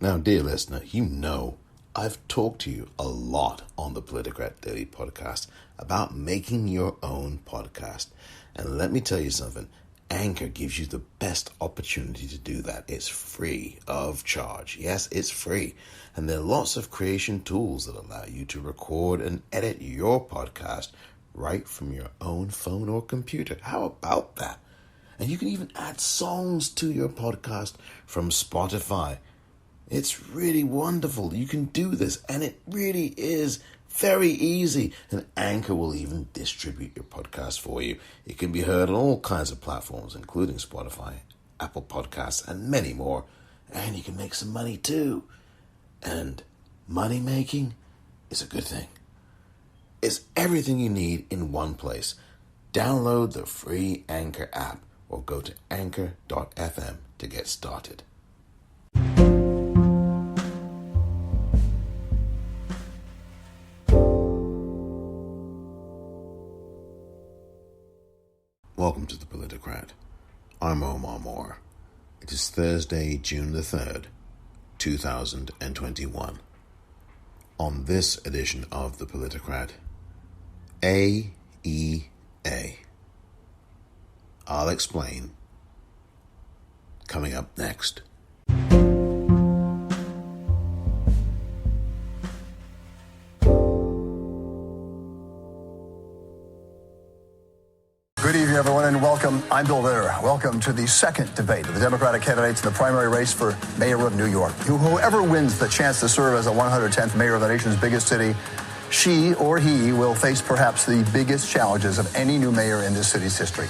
Now, dear listener, you know I've talked to you a lot on the Politicrat Daily podcast about making your own podcast. And let me tell you something, Anchor gives you the best opportunity to do that. It's free of charge. Yes, it's free. And there are lots of creation tools that allow you to record and edit your podcast right from your own phone or computer. How about that? And you can even add songs to your podcast from Spotify. It's really wonderful. You can do this, and it really is very easy. And Anchor will even distribute your podcast for you. It can be heard on all kinds of platforms, including Spotify, Apple Podcasts, and many more. And you can make some money too. And money making is a good thing. It's everything you need in one place. Download the free Anchor app or go to anchor.fm to get started. Welcome to the Politicrat. I'm Omar Moore. It is Thursday, June the 3rd, 2021. On this edition of the Politicrat, A.E.A. I'll explain. Coming up next. Good evening, everyone, and welcome. I'm Bill Ritter. Welcome to the second debate of the Democratic candidates in the primary race for mayor of New York. Whoever wins the chance to serve as the 110th mayor of the nation's biggest city, she or he will face perhaps the biggest challenges of any new mayor in this city's history.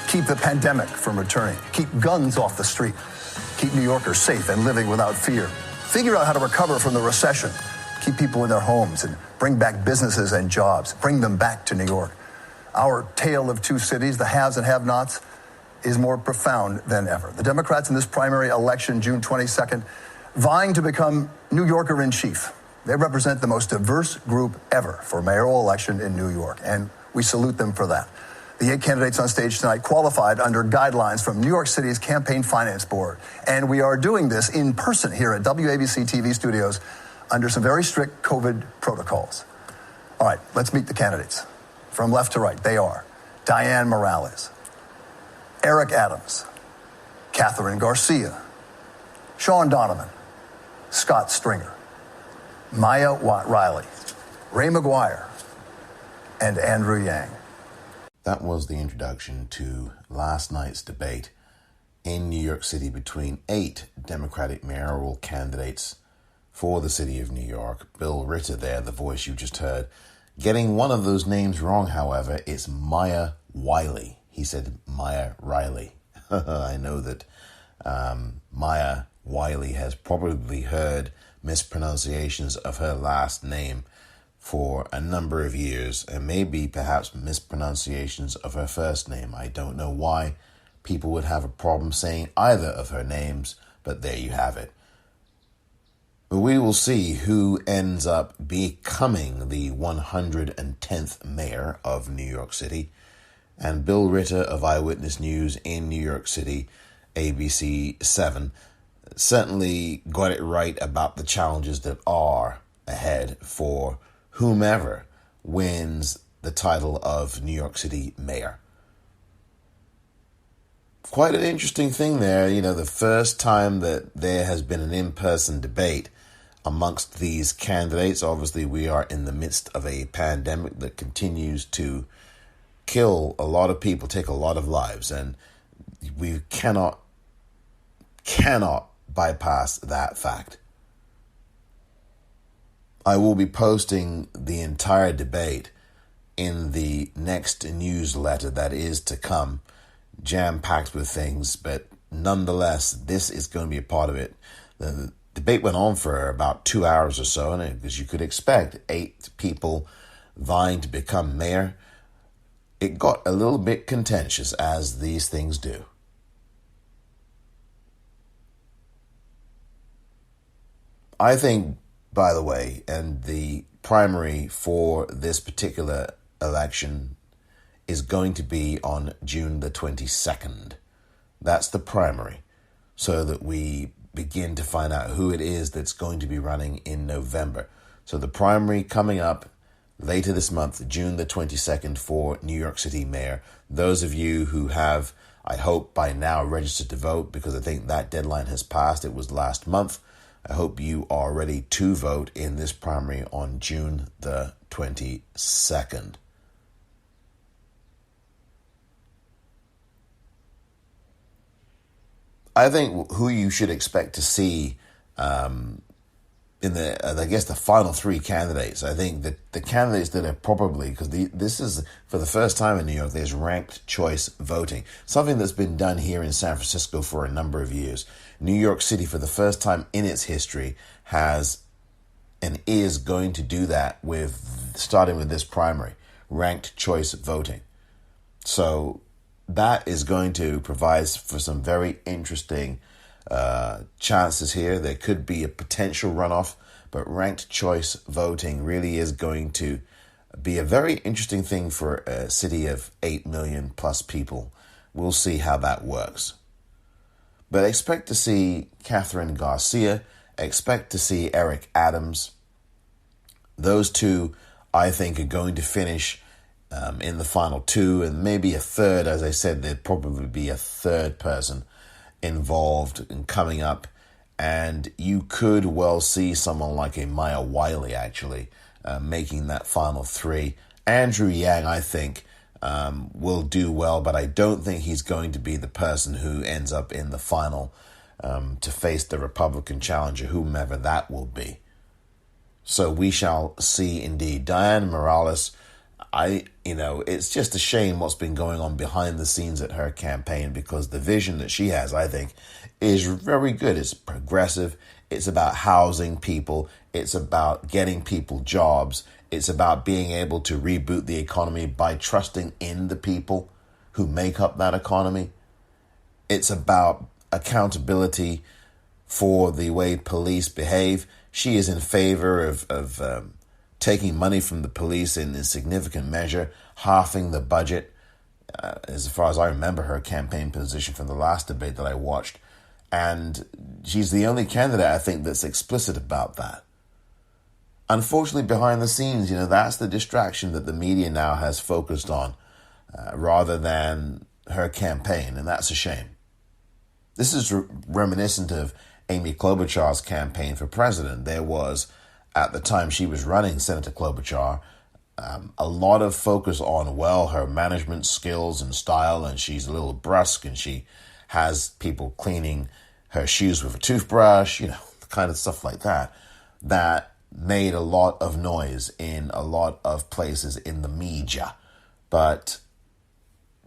Keep the pandemic from returning. Keep guns off the street. Keep New Yorkers safe and living without fear. Figure out how to recover from the recession. Keep people in their homes and bring back businesses and jobs. Bring them back to New York. Our tale of two cities, the haves and have-nots, is more profound than ever. The Democrats in this primary election, June 22nd, vying to become New Yorker-in-chief. They represent the most diverse group ever for a mayoral election in New York, and we salute them for that. The 8 candidates on stage tonight qualified under guidelines from New York City's Campaign Finance Board, and we are doing this in person here at WABC TV studios under some very strict COVID protocols. All right, let's meet the candidates. From left to right, they are Dianne Morales, Eric Adams, Catherine Garcia, Sean Donovan, Scott Stringer, Maya Riley, Ray McGuire, and Andrew Yang. That was the introduction to last night's debate in New York City between 8 Democratic mayoral candidates for the city of New York. Bill Ritter there, the voice you just heard. Getting one of those names wrong, however, it's Maya Wiley. He said Maya Riley. I know that Maya Wiley has probably heard mispronunciations of her last name for a number of years, and maybe perhaps mispronunciations of her first name. I don't know why people would have a problem saying either of her names, but there you have it. But we will see who ends up becoming the 110th mayor of New York City. And Bill Ritter of Eyewitness News in New York City, ABC 7, certainly got it right about the challenges that are ahead for whomever wins the title of New York City mayor. Quite an interesting thing there, the first time that there has been an in-person debate amongst these candidates. Obviously, we are in the midst of a pandemic that continues to kill a lot of people, take a lot of lives, and we cannot bypass that fact. I will be posting the entire debate in the next newsletter that is to come, jam-packed with things, but nonetheless, this is going to be a part of it. The debate went on for about 2 hours or so, and as you could expect, 8 people vying to become mayor. It got a little bit contentious, as these things do. I think, by the way, and the primary for this particular election is going to be on June the 22nd. That's the primary, so that we begin to find out who it is that's going to be running in November. So the primary coming up later this month, June the 22nd, for New York City mayor. Those of you who have, I hope by now, registered to vote, because I think that deadline has passed. It was last month. I hope you are ready to vote in this primary on June the 22nd. I think who you should expect to see in the final three candidates. I think that the candidates that are probably, because this is for the first time in New York, there's ranked choice voting, something that's been done here in San Francisco for a number of years. New York City, for the first time in its history, has and is going to do that starting with this primary, ranked choice voting. So that is going to provide for some very interesting chances here. There could be a potential runoff, but ranked choice voting really is going to be a very interesting thing for a city of 8 million plus people. We'll see how that works. But expect to see Catherine Garcia, expect to see Eric Adams. Those two, I think, are going to finish in the final two, and maybe a third. As I said, there'd probably be a third person involved in coming up, and you could well see someone like a Maya Wiley actually making that final three. Andrew Yang, I think, will do well, but I don't think he's going to be the person who ends up in the final to face the Republican challenger, whomever that will be. So we shall see indeed. Dianne Morales, it's just a shame what's been going on behind the scenes at her campaign, because the vision that she has, I think, is very good. It's progressive. It's about housing people. It's about getting people jobs. It's about being able to reboot the economy by trusting in the people who make up that economy. It's about accountability for the way police behave. She is in favor of taking money from the police in a significant measure, halving the budget, as far as I remember her campaign position from the last debate that I watched. And she's the only candidate, I think, that's explicit about that. Unfortunately, behind the scenes, that's the distraction that the media now has focused on rather than her campaign, and that's a shame. This is reminiscent of Amy Klobuchar's campaign for president. There was, at the time she was running, Senator Klobuchar, a lot of focus on, her management skills and style, and she's a little brusque, and she has people cleaning her shoes with a toothbrush, the kind of stuff like that, that made a lot of noise in a lot of places in the media, but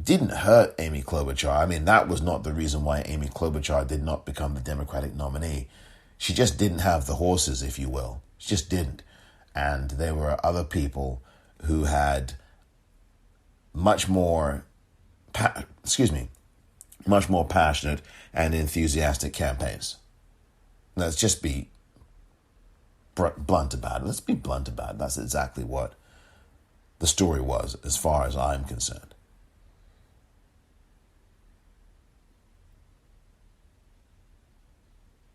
didn't hurt Amy Klobuchar. I mean, that was not the reason why Amy Klobuchar did not become the Democratic nominee. She just didn't have the horses, if you will. She just didn't. And there were other people who had much more passionate and enthusiastic campaigns. Let's just be blunt about it. Let's be blunt about it. That's exactly what the story was, as far as I'm concerned.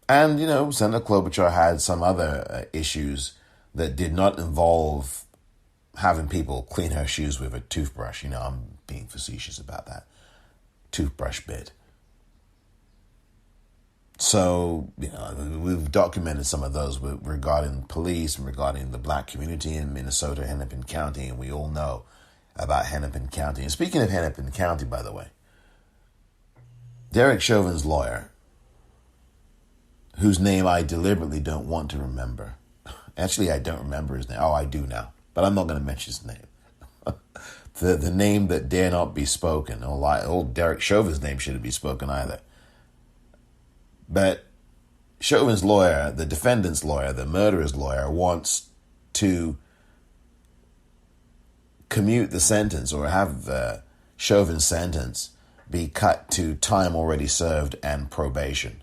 And, Senator Klobuchar had some other issues that did not involve having people clean her shoes with a toothbrush. I'm being facetious about that toothbrush bit. So, we've documented some of those regarding police and regarding the black community in Minnesota, Hennepin County, and we all know about Hennepin County. And speaking of Hennepin County, by the way, Derek Chauvin's lawyer, whose name I deliberately don't want to remember. Actually, I don't remember his name. Oh, I do now, but I'm not going to mention his name. the name that dare not be spoken. Old Derek Chauvin's name shouldn't be spoken either. But Chauvin's lawyer, the defendant's lawyer, the murderer's lawyer, wants to commute the sentence, or have Chauvin's sentence be cut to time already served and probation.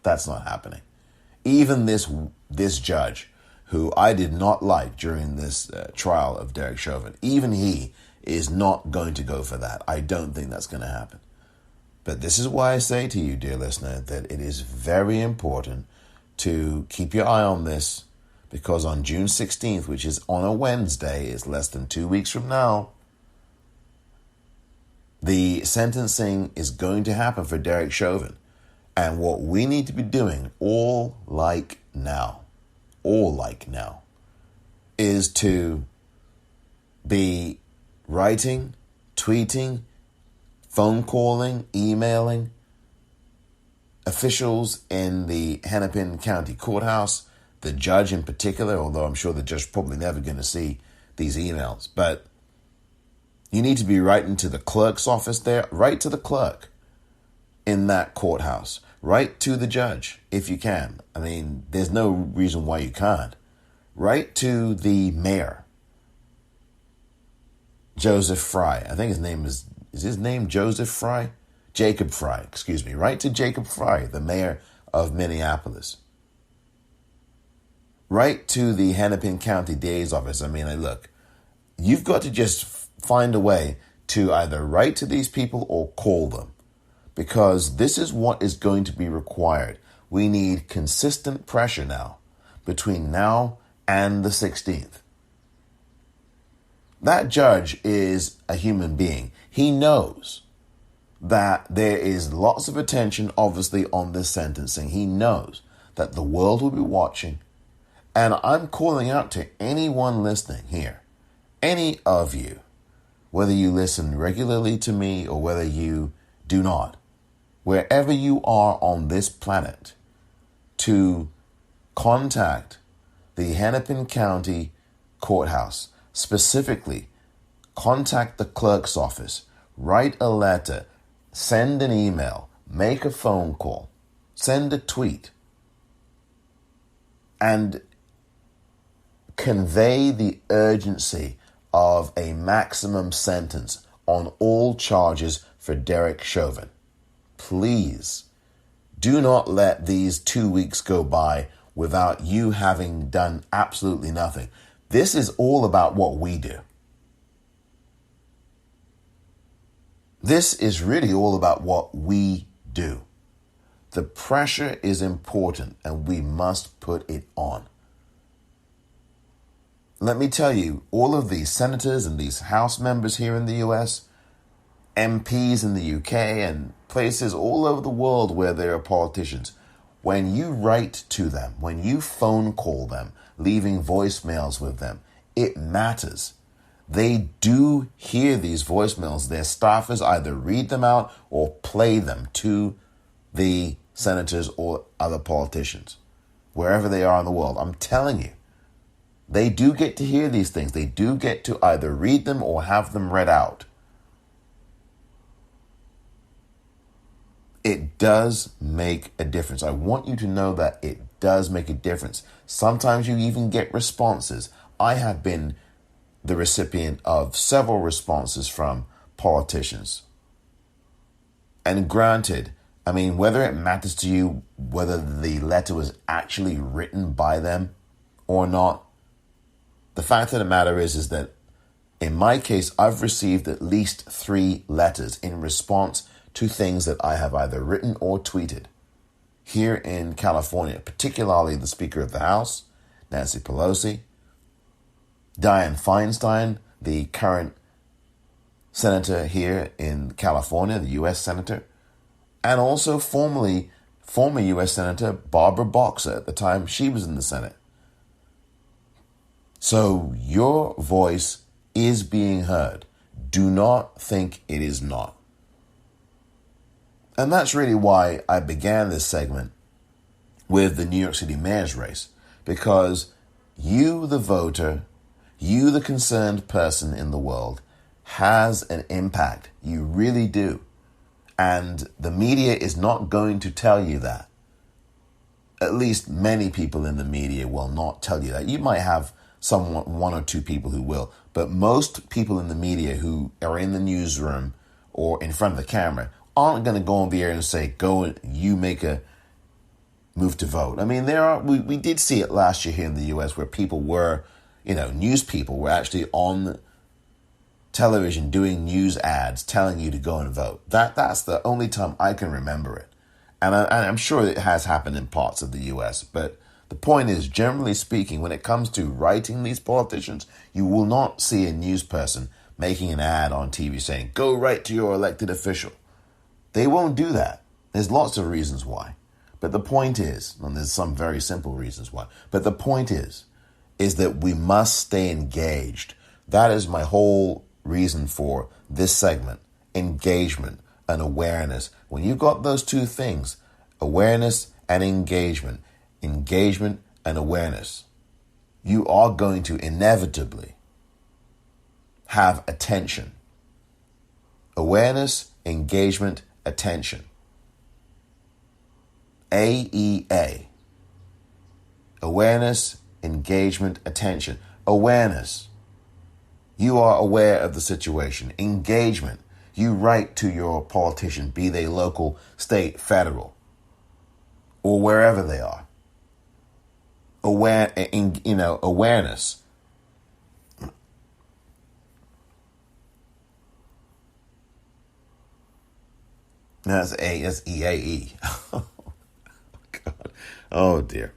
That's not happening. Even this judge, who I did not like during this trial of Derek Chauvin, even he is not going to go for that. I don't think that's going to happen. But this is why I say to you, dear listener, that it is very important to keep your eye on this, because on June 16th, which is on a Wednesday, it's less than 2 weeks from now, the sentencing is going to happen for Derek Chauvin. And what we need to be doing, all like now, is to be writing, tweeting, phone calling, emailing officials in the Hennepin County Courthouse, the judge in particular, although I'm sure the judge is probably never going to see these emails. But you need to be writing to the clerk's office there, write to the clerk in that courthouse, write to the judge if you can. I mean, there's no reason why you can't. Write to the mayor, Joseph Fry. I think his name is his name Joseph Fry? Jacob Fry, excuse me. Write to Jacob Fry, the mayor of Minneapolis. Write to the Hennepin County DA's office. I mean, look, you've got to just find a way to either write to these people or call them, because this is what is going to be required. We need consistent pressure now between now and the 16th. That judge is a human being. He knows that there is lots of attention, obviously, on this sentencing. He knows that the world will be watching. And I'm calling out to anyone listening here, any of you, whether you listen regularly to me or whether you do not, wherever you are on this planet, to contact the Hennepin County Courthouse. Specifically, contact the clerk's office, write a letter, send an email, make a phone call, send a tweet, and convey the urgency of a maximum sentence on all charges for Derek Chauvin. Please do not let these 2 weeks go by without you having done absolutely nothing. This is all about what we do. This is really all about what we do. The pressure is important and we must put it on. Let me tell you, all of these senators and these House members here in the US, MPs in the UK and places all over the world where there are politicians, when you write to them, when you phone call them, leaving voicemails with them, it matters. They do hear these voicemails. Their staffers either read them out or play them to the senators or other politicians, wherever they are in the world. I'm telling you, they do get to hear these things. They do get to either read them or have them read out. It does make a difference. I want you to know that it does make a difference. Sometimes you even get responses. I have been the recipient of several responses from politicians. And granted, I mean, whether it matters to you whether the letter was actually written by them or not, the fact of the matter is that in my case, I've received at least 3 letters in response to things that I have either written or tweeted here in California, particularly the Speaker of the House, Nancy Pelosi, Dianne Feinstein, the current senator here in California, the U.S. senator, and also former U.S. Senator Barbara Boxer at the time she was in the Senate. So your voice is being heard. Do not think it is not. And that's really why I began this segment with the New York City mayor's race, because you, the voter, you, the concerned person in the world, has an impact. You really do. And the media is not going to tell you that. At least many people in the media will not tell you that. You might have one or two people who will, but most people in the media who are in the newsroom or in front of the camera aren't going to go on the air and say, go and you make a move to vote. I mean, we did see it last year here in the U.S. where people were, news people were actually on television doing news ads telling you to go and vote. That's the only time I can remember it. And I'm sure it has happened in parts of the US. But the point is, generally speaking, when it comes to writing these politicians, you will not see a news person making an ad on TV saying, go write to your elected official. They won't do that. There's lots of reasons why. But the point is, and there's some very simple reasons why, but the point is that we must stay engaged. That is my whole reason for this segment: engagement and awareness. When you got those two things, awareness and engagement and awareness, you are going to inevitably have attention. Awareness, engagement, attention. A.E.A. Awareness, engagement, attention. Awareness. You are aware of the situation. Engagement. You write to your politician, be they local, state, federal, or wherever they are. Awareness. That's E.A. Oh, God. Oh, dear.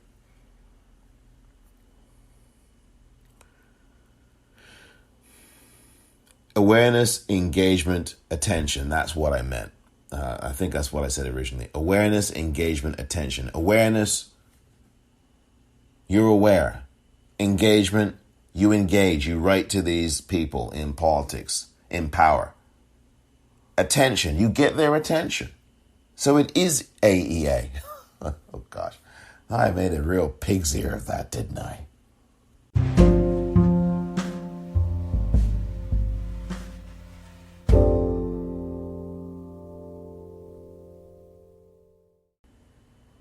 Awareness, engagement, attention. That's what I meant. I think that's what I said originally. Awareness, engagement, attention. Awareness, you're aware. Engagement, you engage. You write to these people in politics, in power. Attention, you get their attention. So it is A.E.A. Oh, gosh. I made a real pig's ear of that, didn't I?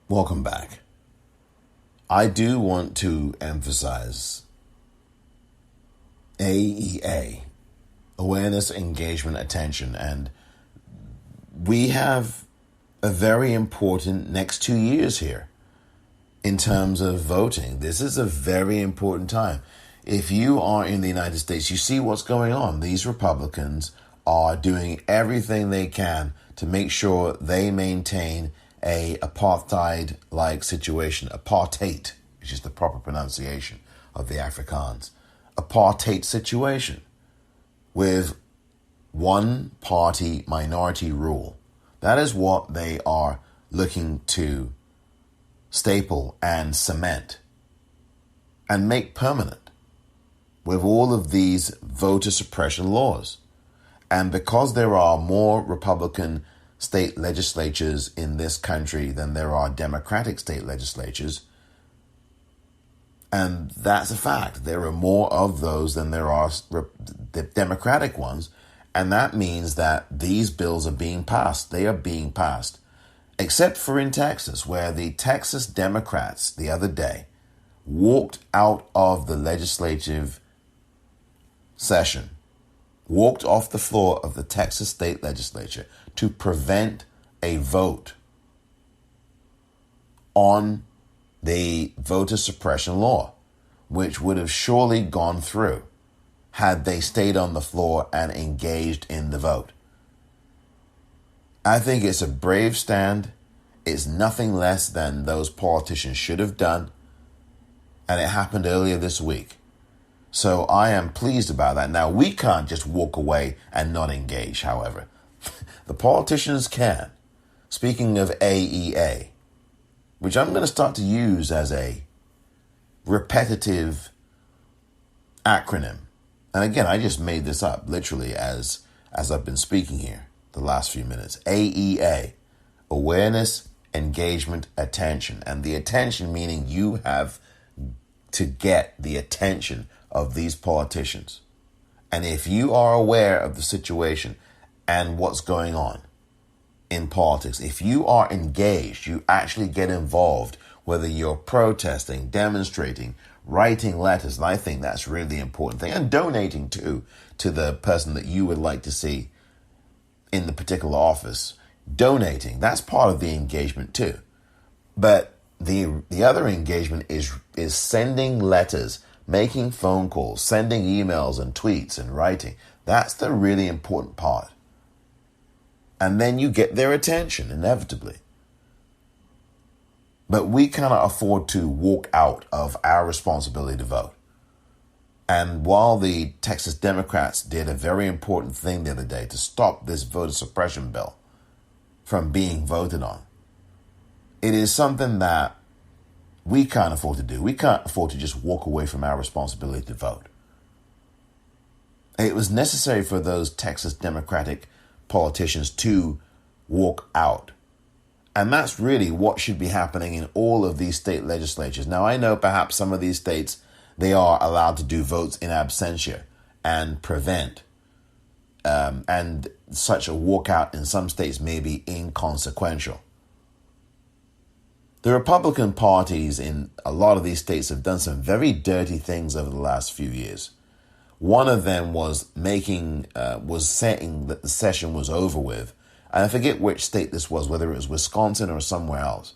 Welcome back. I do want to emphasize A.E.A. Awareness, engagement, attention. And we have a very important next 2 years here in terms of voting. This is a very important time. If you are in the United States, you see what's going on. These Republicans are doing everything they can to make sure they maintain a apartheid-like situation. Apartheid, which is the proper pronunciation of the Afrikaans. Apartheid situation with one-party minority rule. That is what they are looking to staple and cement and make permanent with all of these voter suppression laws. And because there are more Republican state legislatures in this country than there are Democratic state legislatures, and that's a fact. There are more of those than there are the Democratic ones, and that means that these bills are being passed. They are being passed, except for in Texas, where the Texas Democrats the other day walked out of the legislative session, walked off the floor of the Texas state legislature to prevent a vote on the voter suppression law, which would have surely gone through had they stayed on the floor and engaged in the vote. I think it's a brave stand. It's nothing less than those politicians should have done, and it happened earlier this week. So I am pleased about that. Now, we can't just walk away and not engage, however. The politicians can. Speaking of A.E.A., which I'm going to start to use as a repetitive acronym. And again, I just made this up literally as I've been speaking here the last few minutes. A.E.A., awareness, engagement, attention. And the attention meaning you have to get the attention of these politicians. And if you are aware of the situation and what's going on in politics, if you are engaged, you actually get involved, whether you're protesting, demonstrating, writing letters, and I think that's really the important thing, and donating to the person that you would like to see in the particular office. Donating, that's part of the engagement too. But the other engagement is sending letters, making phone calls, sending emails and tweets and writing. That's the really important part. And then you get their attention, inevitably. But we cannot afford to walk out of our responsibility to vote. And while the Texas Democrats did a very important thing the other day to stop this voter suppression bill from being voted on, it is something that we can't afford to do. We can't afford to just walk away from our responsibility to vote. It was necessary for those Texas Democratic politicians to walk out. And that's really what should be happening in all of these state legislatures. Now, I know perhaps some of these states, they are allowed to do votes in absentia and prevent. And such a walkout in some states may be inconsequential. The Republican parties in a lot of these states have done some very dirty things over the last few years. One of them was saying that the session was over with. And I forget which state this was, whether it was Wisconsin or somewhere else.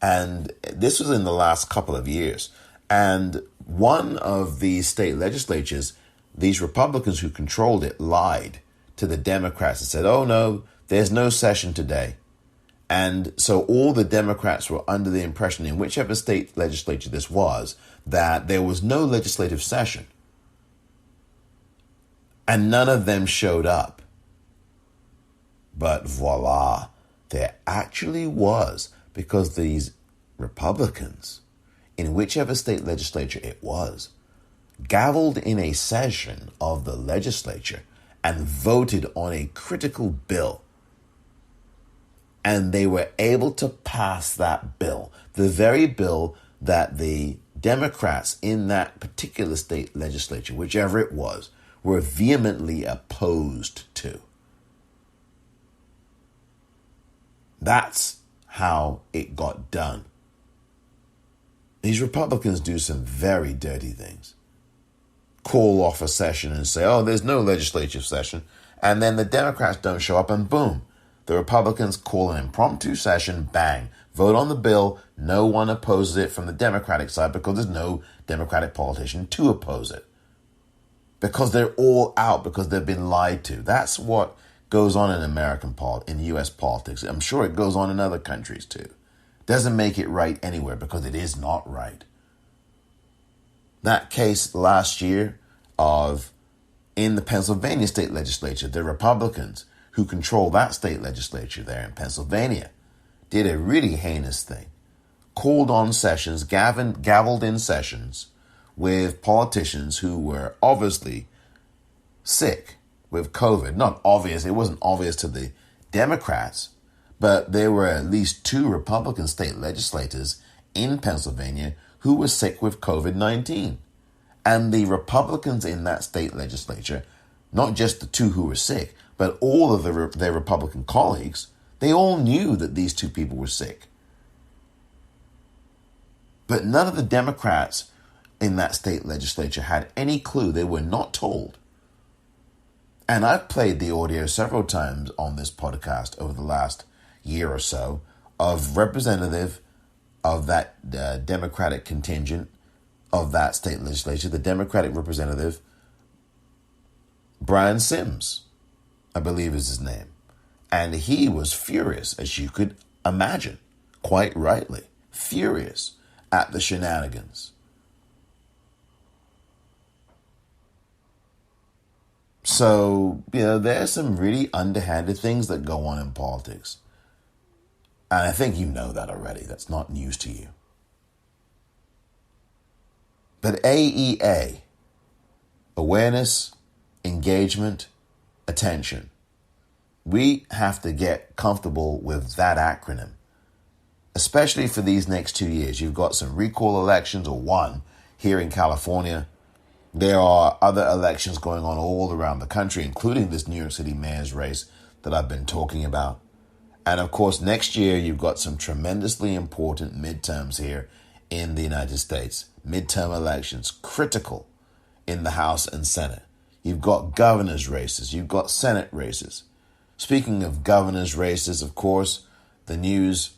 And this was in the last couple of years. And one of the state legislatures, these Republicans who controlled it, lied to the Democrats and said, oh no, there's no session today. And so all the Democrats were under the impression, in whichever state legislature this was, that there was no legislative session. And none of them showed up. But voila, there actually was, because these Republicans, in whichever state legislature it was, gavelled in a session of the legislature and voted on a critical bill. And they were able to pass that bill, the very bill that the Democrats in that particular state legislature, whichever it was, were vehemently opposed to. That's how it got done. These Republicans do some very dirty things. Call off a session and say, oh, there's no legislative session. And then the Democrats don't show up and boom, the Republicans call an impromptu session, bang, vote on the bill. No one opposes it from the Democratic side because there's no Democratic politician to oppose it. Because they're all out, because they've been lied to. That's what goes on in U.S. politics. I'm sure it goes on in other countries too. Doesn't make it right anywhere because it is not right. That case last year in the Pennsylvania state legislature, the Republicans who control that state legislature there in Pennsylvania did a really heinous thing. Called on sessions, gavelled in sessions with politicians who were obviously sick with COVID. Not obvious, it wasn't obvious to the Democrats, but there were at least 2 Republican state legislators in Pennsylvania who were sick with COVID-19. And the Republicans in that state legislature, not just the 2 who were sick, but all of their Republican colleagues, they all knew that these 2 people were sick. But none of the Democrats in that state legislature had any clue. They were not told. And I've played the audio several times on this podcast over the last year or so of representative of that Democratic contingent of that state legislature, the Democratic representative, Brian Sims, I believe is his name. And he was furious, as you could imagine, quite rightly, furious at the shenanigans. So, there's some really underhanded things that go on in politics. And I think you know that already. That's not news to you. But A.E.A, awareness, engagement, attention. We have to get comfortable with that acronym, especially for these next 2 years. You've got some recall elections, or one here in California. There are other elections going on all around the country, including this New York City mayor's race that I've been talking about. And of course, next year, you've got some tremendously important midterms here in the United States. Midterm elections, critical in the House and Senate. You've got governor's races. You've got Senate races. Speaking of governor's races, of course, the news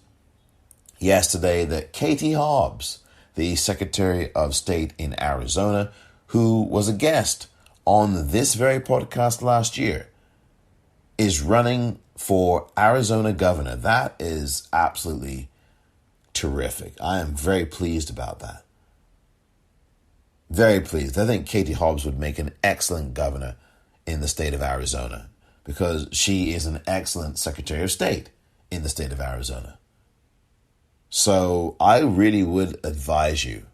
yesterday that Katie Hobbs, the Secretary of State in Arizona, who was a guest on this very podcast last year is running for Arizona governor. That is absolutely terrific. I am very pleased about that. Very pleased. I think Katie Hobbs would make an excellent governor in the state of Arizona because she is an excellent Secretary of State in the state of Arizona. So I really would advise you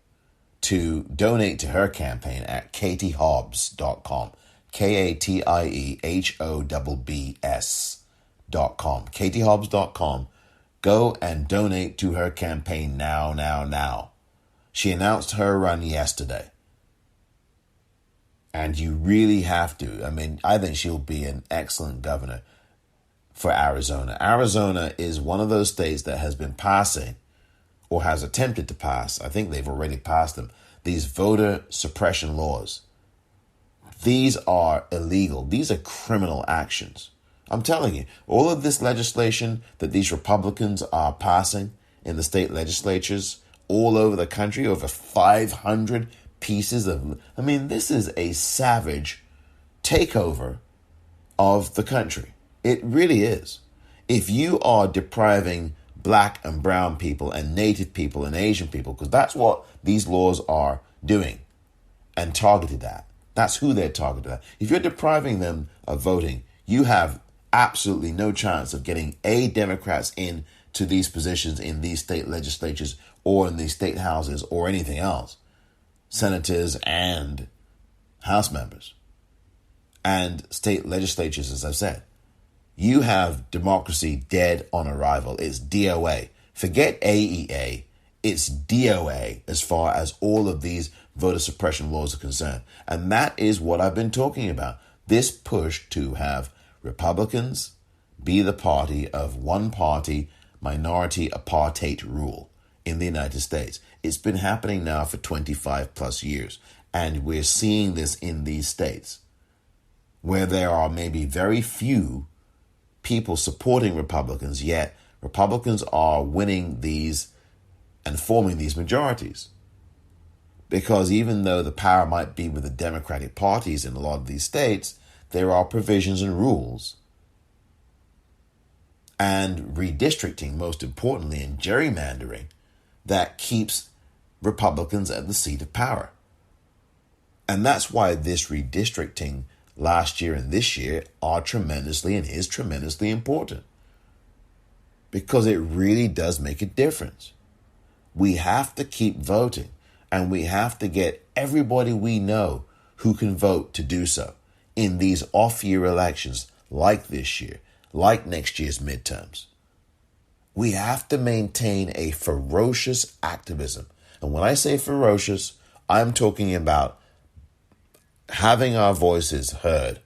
to donate to her campaign at katiehobbs.com. KatieHobbs.com. katiehobbs.com. Go and donate to her campaign now. She announced her run yesterday. And you really have to. I mean, I think she'll be an excellent governor for Arizona. Arizona is one of those states that has been passing or has attempted to pass, I think they've already passed them, these voter suppression laws. These are illegal. These are criminal actions. I'm telling you, all of this legislation that these Republicans are passing in the state legislatures all over the country, over 500 pieces of, I mean, this is a savage takeover of the country. It really is. If you are depriving black and brown people and native people and Asian people, because that's what these laws are doing and targeted at. That's who they're targeted at. If you're depriving them of voting, you have absolutely no chance of getting Democrats in to these positions in these state legislatures or in these state houses or anything else. Senators and House members and state legislatures, as I've said. You have democracy dead on arrival. It's DOA. Forget A.E.A. It's DOA as far as all of these voter suppression laws are concerned. And that is what I've been talking about. This push to have Republicans be the party of one party minority apartheid rule in the United States. It's been happening now for 25 plus years. And we're seeing this in these states where there are maybe very few people supporting Republicans, yet Republicans are winning these and forming these majorities. Because even though the power might be with the Democratic parties in a lot of these states, there are provisions and rules and redistricting, most importantly, and gerrymandering that keeps Republicans at the seat of power. And that's why this redistricting last year and this year are tremendously and is tremendously important. Because it really does make a difference. We have to keep voting, and we have to get everybody we know who can vote to do so in these off-year elections like this year, like next year's midterms. We have to maintain a ferocious activism. And when I say ferocious, I'm talking about having our voices heard,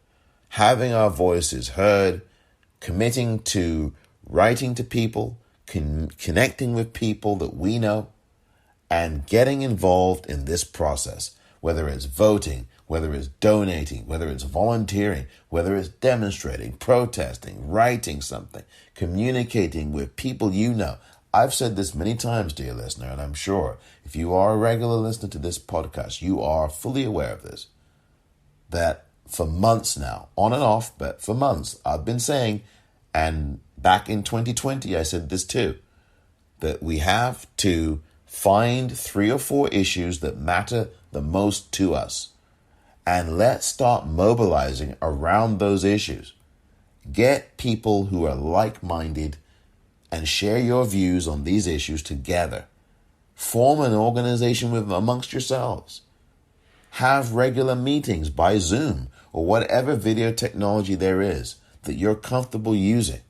committing to writing to people, connecting with people that we know, and getting involved in this process, whether it's voting, whether it's donating, whether it's volunteering, whether it's demonstrating, protesting, writing something, communicating with people you know. I've said this many times, dear listener, and I'm sure if you are a regular listener to this podcast, you are fully aware of this, that for months now, on and off, but for months, I've been saying, and back in 2020, I said this too, that we have to find 3 or 4 issues that matter the most to us. And let's start mobilizing around those issues. Get people who are like-minded and share your views on these issues together. Form an organization amongst yourselves. Have regular meetings by Zoom or whatever video technology there is that you're comfortable using.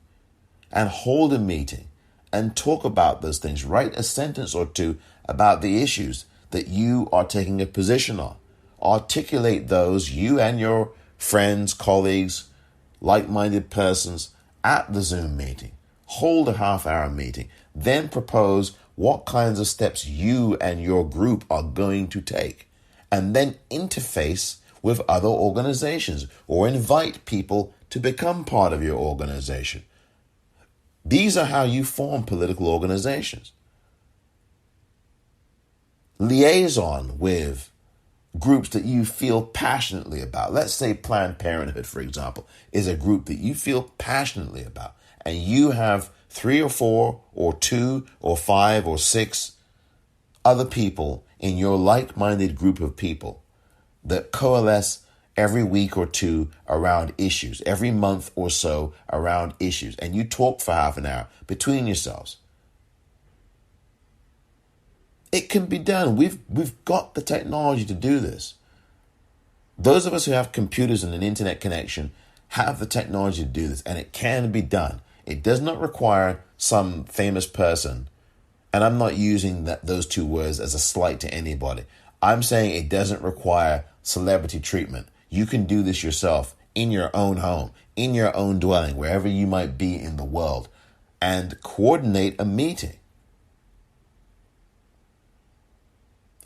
And hold a meeting and talk about those things. Write a sentence or two about the issues that you are taking a position on. Articulate those, you and your friends, colleagues, like-minded persons at the Zoom meeting. Hold a half-hour meeting. Then propose what kinds of steps you and your group are going to take. And then interface with other organizations or invite people to become part of your organization. These are how you form political organizations. Liaison with groups that you feel passionately about. Let's say Planned Parenthood, for example, is a group that you feel passionately about, and you have 3 or 4 or 2 or 5 or 6 other people in your like-minded group of people that coalesce every week or two around issues, every month or so around issues, and you talk for half an hour between yourselves. It can be done. We've got the technology to do this. Those of us who have computers and an internet connection have the technology to do this, and it can be done. It does not require some famous person, and I'm not using those 2 words as a slight to anybody. I'm saying it doesn't require celebrity treatment. You can do this yourself in your own home, in your own dwelling, wherever you might be in the world, and coordinate a meeting.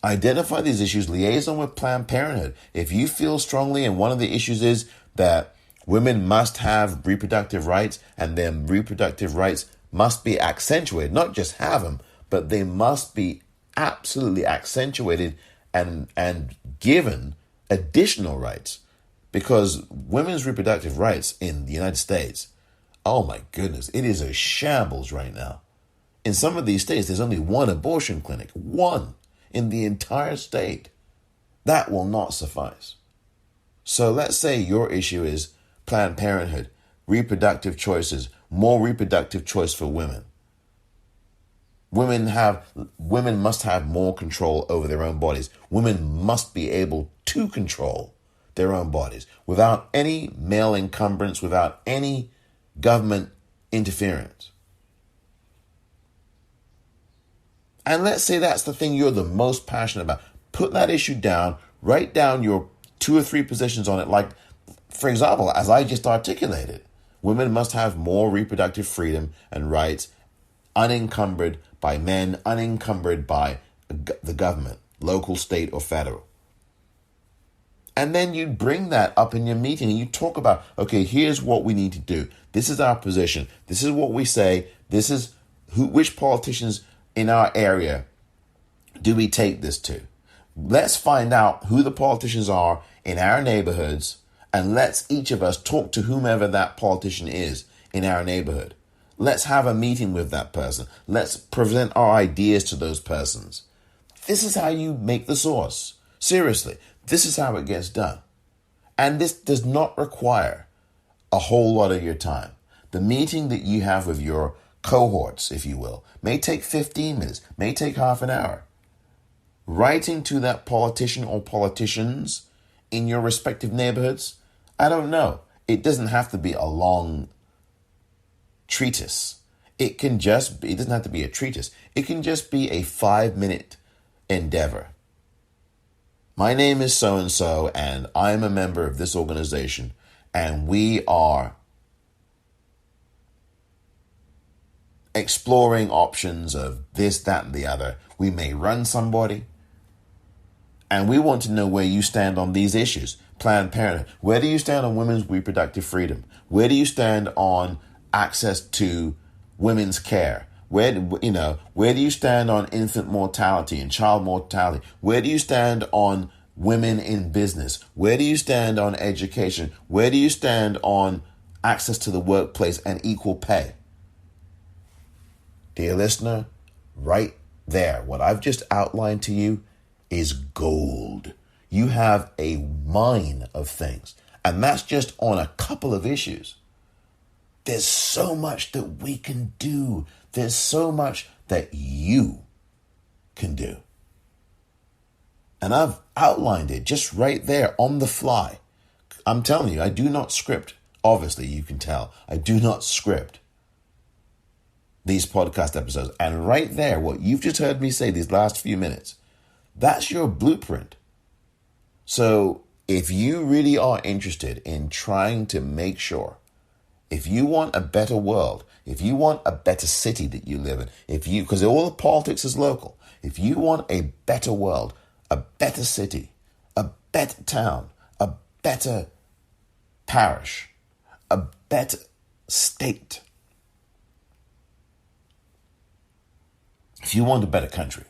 Identify these issues, liaison with Planned Parenthood. If you feel strongly, and one of the issues is that women must have reproductive rights, and their reproductive rights must be accentuated, not just have them, but they must be absolutely accentuated and given additional rights, because women's reproductive rights in the United States, oh my goodness, it is a shambles right now. In some of these states, there's only 1 abortion clinic, 1 in the entire state. That will not suffice. So let's say your issue is Planned Parenthood, reproductive choices, more reproductive choice for women. Women must have more control over their own bodies. Women must be able to control their own bodies without any male encumbrance, without any government interference. And let's say that's the thing you're the most passionate about. Put that issue down, write down your 2 or 3 positions on it. Like, for example, as I just articulated, women must have more reproductive freedom and rights, unencumbered by men, unencumbered by the government, local, state, or federal. And then you bring that up in your meeting and you talk about, okay, here's what we need to do. This is our position. This is what we say. This is which politicians in our area do we take this to? Let's find out who the politicians are in our neighborhoods, and let's each of us talk to whomever that politician is in our neighborhood. Let's have a meeting with that person. Let's present our ideas to those persons. This is how you make the sauce. Seriously, this is how it gets done. And this does not require a whole lot of your time. The meeting that you have with your cohorts, if you will, may take 15 minutes, may take half an hour. Writing to that politician or politicians in your respective neighborhoods, I don't know. It doesn't have to be a long treatise. It doesn't have to be a treatise. It can just be a 5-minute endeavor. My name is so-and-so, and I'm a member of this organization, and we are exploring options of this, that, and the other. We may run somebody, and we want to know where you stand on these issues. Planned Parenthood. Where do you stand on women's reproductive freedom? Where do you stand on access to women's care? Where do you stand on infant mortality and child mortality? Where do you stand on women in business? Where do you stand on education? Where do you stand on access to the workplace and equal pay? Dear listener, right there, what I've just outlined to you is gold. You have a mine of things, and that's just on a couple of issues. There's so much that we can do. There's so much that you can do. And I've outlined it just right there on the fly. I'm telling you, I do not script. Obviously, you can tell. I do not script these podcast episodes. And right there, what you've just heard me say these last few minutes, that's your blueprint. So if you really are interested in trying to make sure, if you want a better world, if you want a better city that you live in, because all the politics is local, if you want a better world, a better city, a better town, a better parish, a better state, if you want a better country,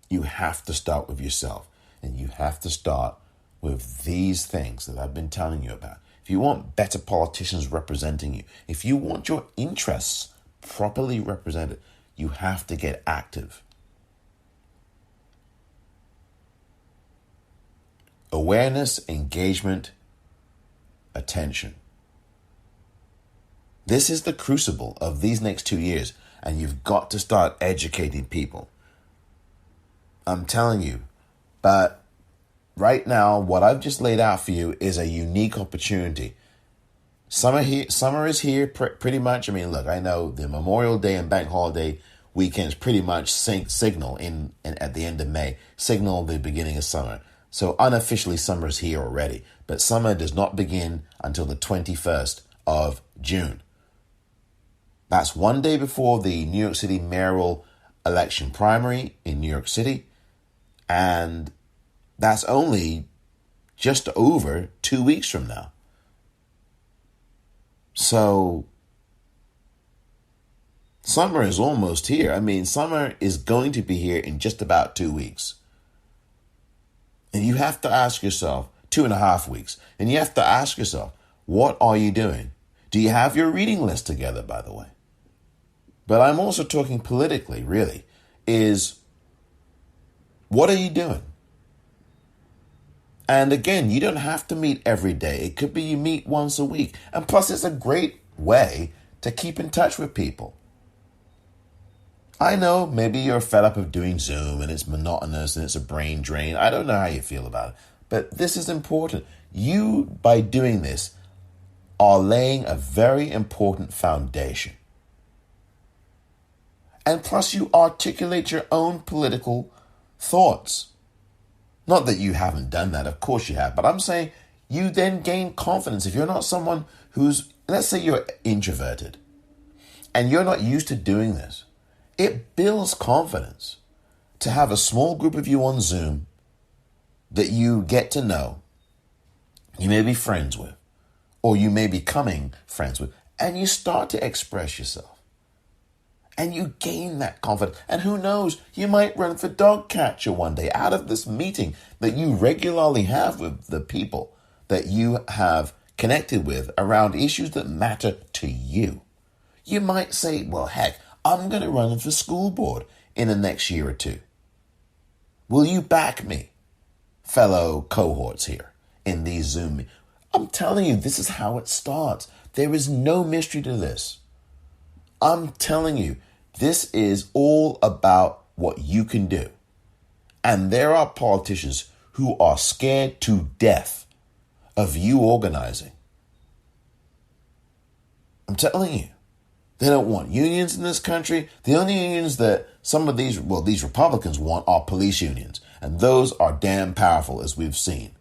you have to start with yourself. And you have to start with these things that I've been telling you about. If you want better politicians representing you, if you want your interests properly represented, you have to get active. Awareness, engagement, attention. This is the crucible of these next 2 years, and you've got to start educating people. I'm telling you, but right now, what I've just laid out for you is a unique opportunity. Summer is here pretty much. I mean, look, I know the Memorial Day and Bank Holiday weekends pretty much signal in at the end of May, signal the beginning of summer. So unofficially, summer is here already, but summer does not begin until the 21st of June. That's one day before the New York City mayoral election primary in New York City. And that's only just over 2 weeks from now. So summer is almost here. I mean, summer is going to be here in just about 2 weeks. And you have to ask yourself, 2.5 weeks, and you have to ask yourself, what are you doing? Do you have your reading list together, by the way? But I'm also talking politically, really, is what are you doing? And again, you don't have to meet every day. It could be you meet once a week. And plus, it's a great way to keep in touch with people. I know maybe you're fed up of doing Zoom and it's monotonous and it's a brain drain. I don't know how you feel about it, but this is important. You, by doing this, are laying a very important foundation. And plus, you articulate your own political thoughts. Not that you haven't done that, of course you have, but I'm saying you then gain confidence. If you're not someone who's, let's say you're introverted and you're not used to doing this, it builds confidence to have a small group of you on Zoom that you get to know, you may be friends with, or you may be becoming friends with, and you start to express yourself. And you gain that confidence. And who knows, you might run for dog catcher one day out of this meeting that you regularly have with the people that you have connected with around issues that matter to you. You might say, well, heck, I'm going to run for school board in the next year or two. Will you back me, fellow cohorts here in these Zoom? I'm telling you, this is how it starts. There is no mystery to this. I'm telling you, this is all about what you can do. And there are politicians who are scared to death of you organizing. I'm telling you, they don't want unions in this country. The only unions that some of these Republicans want are police unions. And those are damn powerful, as we've seen.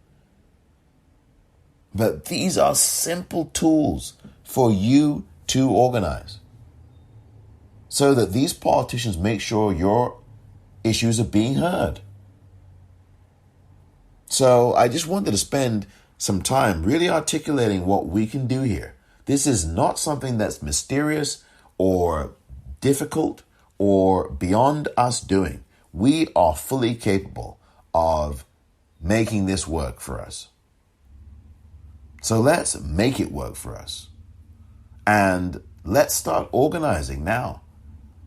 But these are simple tools for you to organize, so that these politicians make sure your issues are being heard. So I just wanted to spend some time really articulating what we can do here. This is not something that's mysterious or difficult or beyond us doing. We are fully capable of making this work for us. So let's make it work for us. And let's start organizing now.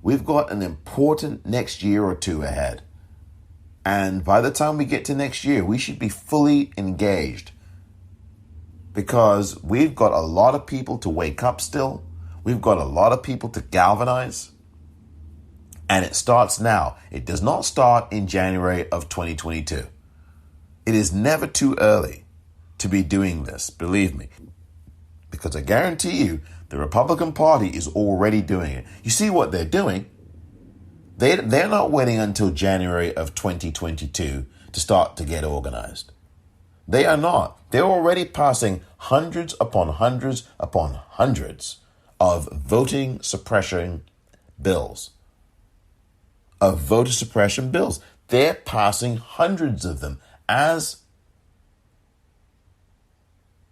We've got an important next year or two ahead. And by the time we get to next year, we should be fully engaged, because we've got a lot of people to wake up still. We've got a lot of people to galvanize. And it starts now. It does not start in January of 2022. It is never too early to be doing this, believe me. Because I guarantee you, the Republican Party is already doing it. You see what they're doing? They're not waiting until January of 2022 to start to get organized. They are not. They're already passing hundreds upon hundreds upon hundreds of voting suppression bills. They're passing hundreds of them as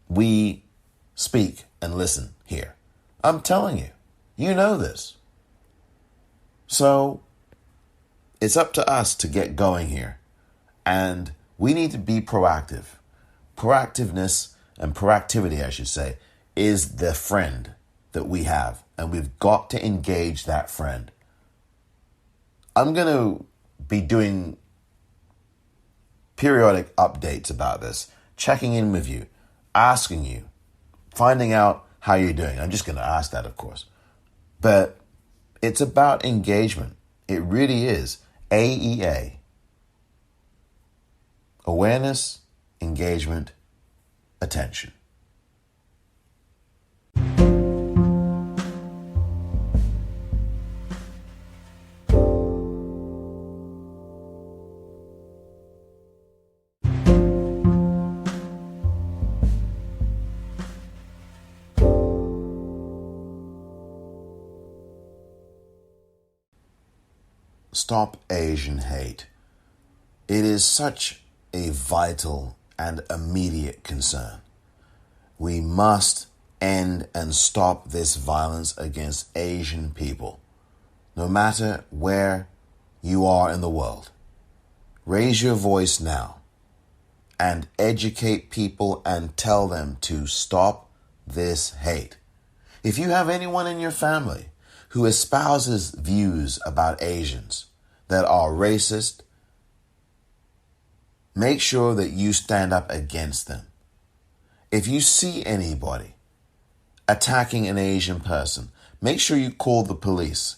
we speak and listen here. I'm telling you, you know this. So it's up to us to get going here. And We need to be proactive. Proactiveness and proactivity, I should say, is the friend that we have, and we've got to engage that friend. I'm going to be doing periodic updates about this, checking in with you, asking you, finding out how you're doing. I'm just going to ask that, of course. But it's about engagement. It really is. A.E.A. Awareness, engagement, attention. Stop Asian hate. It is such a vital and immediate concern. We must end and stop this violence against Asian people, no matter where you are in the world. Raise your voice now and educate people and tell them to stop this hate. If you have anyone in your family who espouses views about Asians that are racist, make sure that you stand up against them. If you see anybody attacking an Asian person, make sure you call the police.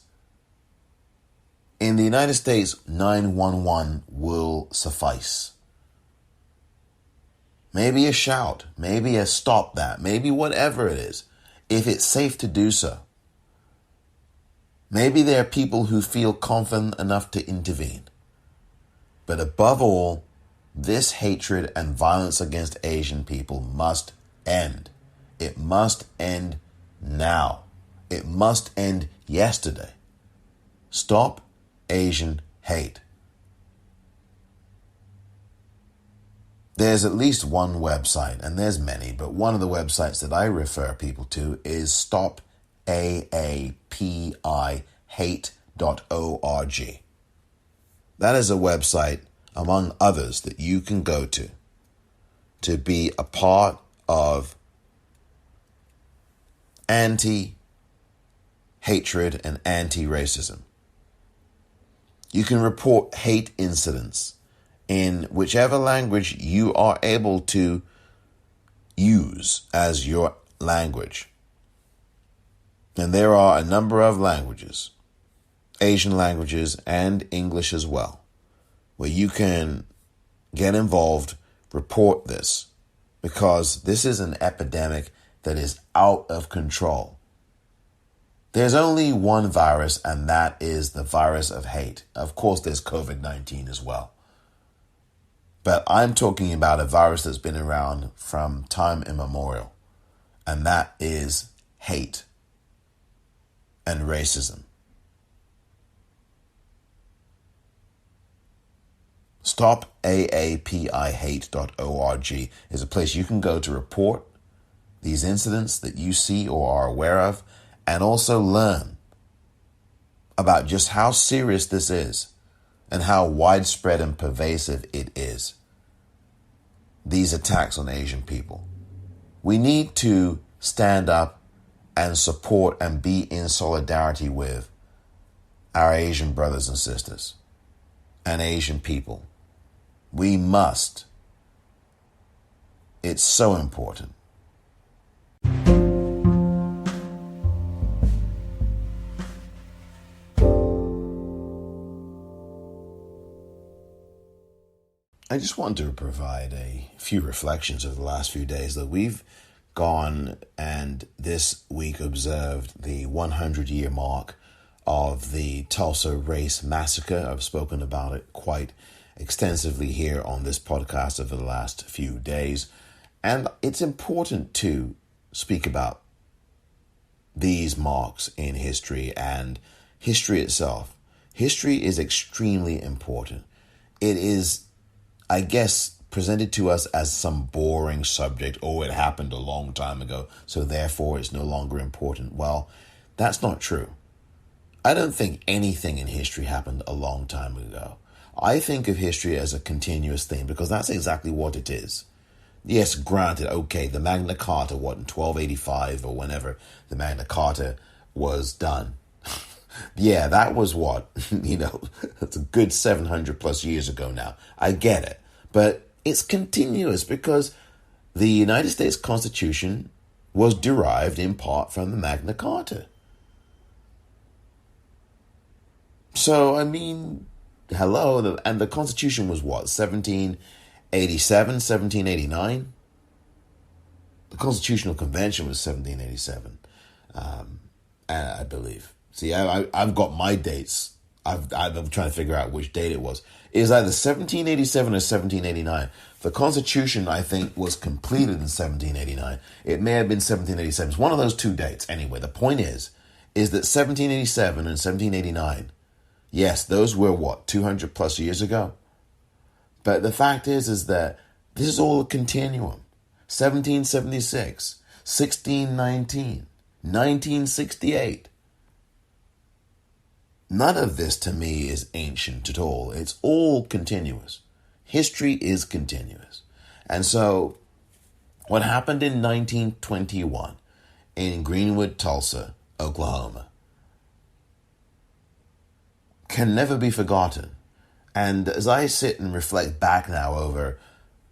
In the United States, 911 will suffice. Maybe a shout, maybe a stop that, maybe whatever it is, if it's safe to do so. Maybe there are people who feel confident enough to intervene. But above all, this hatred and violence against Asian people must end. It must end now. It must end yesterday. Stop Asian hate. There's at least one website, and there's many, but one of the websites that I refer people to is stopAAPIHate.org. That is a website, among others, that you can go to be a part of anti-hatred and anti-racism. You can report hate incidents in whichever language you are able to use as your language. And there are a number of languages, Asian languages and English as well, where you can get involved, report this, because this is an epidemic that is out of control. There's only one virus, and that is the virus of hate. Of course, there's COVID-19 as well. But I'm talking about a virus that's been around from time immemorial, and that is hate and racism. StopAAPIHate.org is a place you can go to report these incidents that you see or are aware of, and also learn about just how serious this is and how widespread and pervasive it is. These attacks on Asian people. We need to stand up and support and be in solidarity with our Asian brothers and sisters and Asian people. We must. It's so important. I just wanted to provide a few reflections of the last few days that we've gone and this week observed the 100-year mark of the Tulsa Race Massacre. I've spoken about it quite extensively here on this podcast over the last few days. And it's important to speak about these marks in history and history itself. History is extremely important. It is, I guess, presented to us as some boring subject. Oh, it happened a long time ago, so therefore it's no longer important. Well, that's not true. I don't think anything in history happened a long time ago. I think of history as a continuous thing because that's exactly what it is. Yes, granted, okay, the Magna Carta, what, in 1285 or whenever the Magna Carta was done. Yeah, that was what, it's a good 700 plus years ago now. I get it. But it's continuous because the United States Constitution was derived in part from the Magna Carta. So, I mean, hello, and the Constitution was what, 1787, 1789? The Constitutional Convention was 1787, I believe. See, I've got my dates. I'm trying to figure out which date it was. It was either 1787 or 1789. The Constitution, I think, was completed in 1789. It may have been 1787. It's one of those two dates. Anyway, the point is that 1787 and 1789, yes, those were what, 200 plus years ago? But the fact is that this is all a continuum. 1776, 1619, 1968. None of this to me is ancient at all. It's all continuous. History is continuous. And so what happened in 1921 in Greenwood, Tulsa, Oklahoma, can never be forgotten. And as I sit and reflect back now over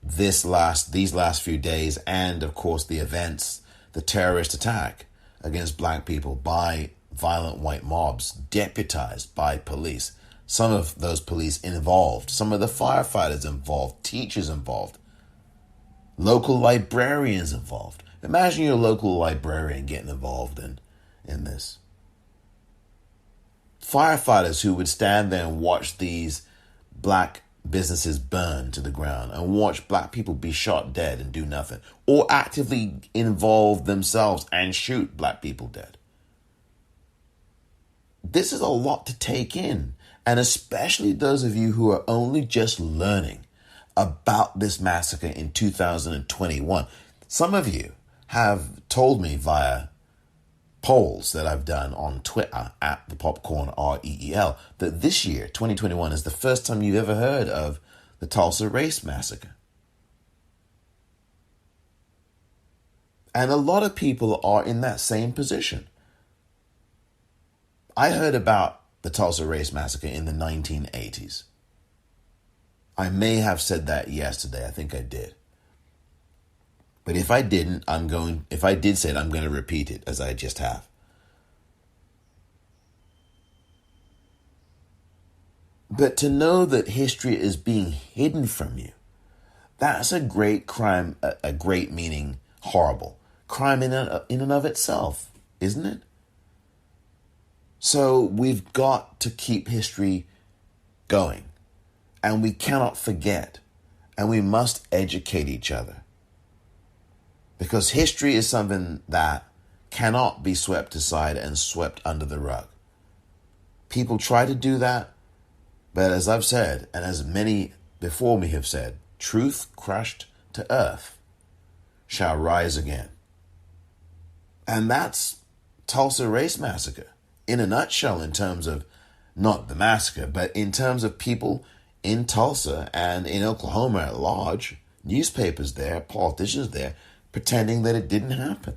these last few days, and of course the events, the terrorist attack against black people by violent white mobs deputized by police, some of those police involved, some of the firefighters involved, teachers involved, local librarians involved. Imagine your local librarian getting involved in this. Firefighters who would stand there and watch these black businesses burn to the ground and watch black people be shot dead and do nothing, or actively involve themselves and shoot black people dead. This is a lot to take in, and especially those of you who are only just learning about this massacre in 2021. Some of you have told me via polls that I've done on Twitter at the Popcorn REEL that this year, 2021, is the first time you've ever heard of the Tulsa Race Massacre. And a lot of people are in that same position. I heard about the Tulsa Race Massacre in the 1980s. I may have said that yesterday. I think I did. But if I didn't, if I did say it, I'm going to repeat it as I just have. But to know that history is being hidden from you, that's a great crime, a great meaning horrible. Crime in and of itself, isn't it? So we've got to keep history going, and we cannot forget, and we must educate each other. Because history is something that cannot be swept aside and swept under the rug. People try to do that, but as I've said, and as many before me have said, truth crushed to earth shall rise again. And that's Tulsa Race Massacre in a nutshell, in terms of not the massacre, but in terms of people in Tulsa and in Oklahoma at large, newspapers there, politicians there, pretending that it didn't happen.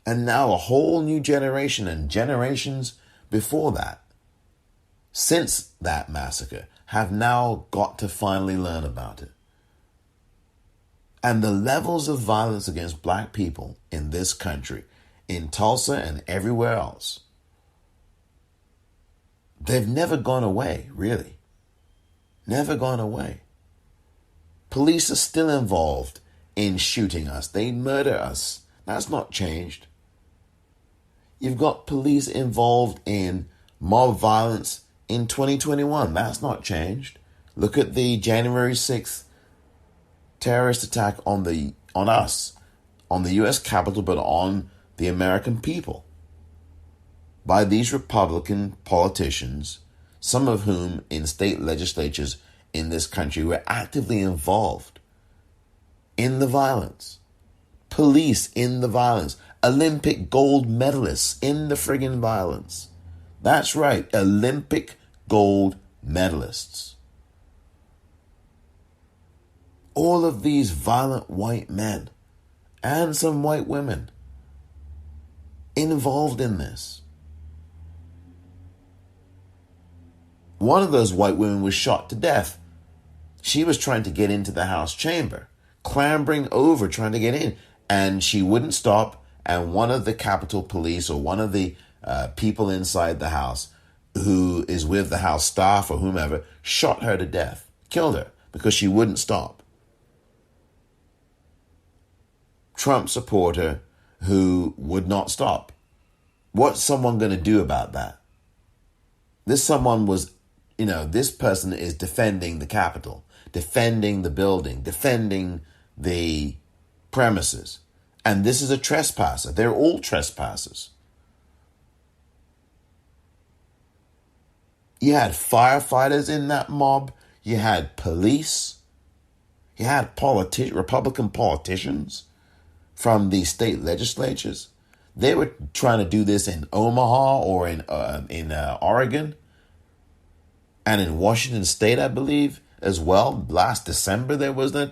And now a whole new generation and generations before that, since that massacre, have now got to finally learn about it. And the levels of violence against black people in this country, in Tulsa and everywhere else, they've never gone away, really. Never gone away. Police are still involved in shooting us. They murder us. That's not changed. You've got police involved in mob violence in 2021. That's not changed. Look at the January 6th terrorist attack on us, on the U.S. Capitol, but on the American people, by these Republican politicians, some of whom in state legislatures in this country were actively involved in the violence. Police in the violence. Olympic gold medalists in the friggin' violence. That's right, Olympic gold medalists. All of these violent white men and some white women involved in this. One of those white women was shot to death. She was trying to get into the House chamber, clambering over, trying to get in, and she wouldn't stop. And one of the Capitol Police, or one of the people inside the House who is with the House staff or whomever, shot her to death, killed her because she wouldn't stop. Trump supporter who would not stop. What's someone going to do about that? This someone was, this person is defending the Capitol, defending the building, defending the premises. And this is a trespasser. They're all trespassers. You had firefighters in that mob. You had police. You had Republican politicians from the state legislatures. They were trying to do this in Omaha or in Oregon and in Washington State, I believe, as well. Last December, there was an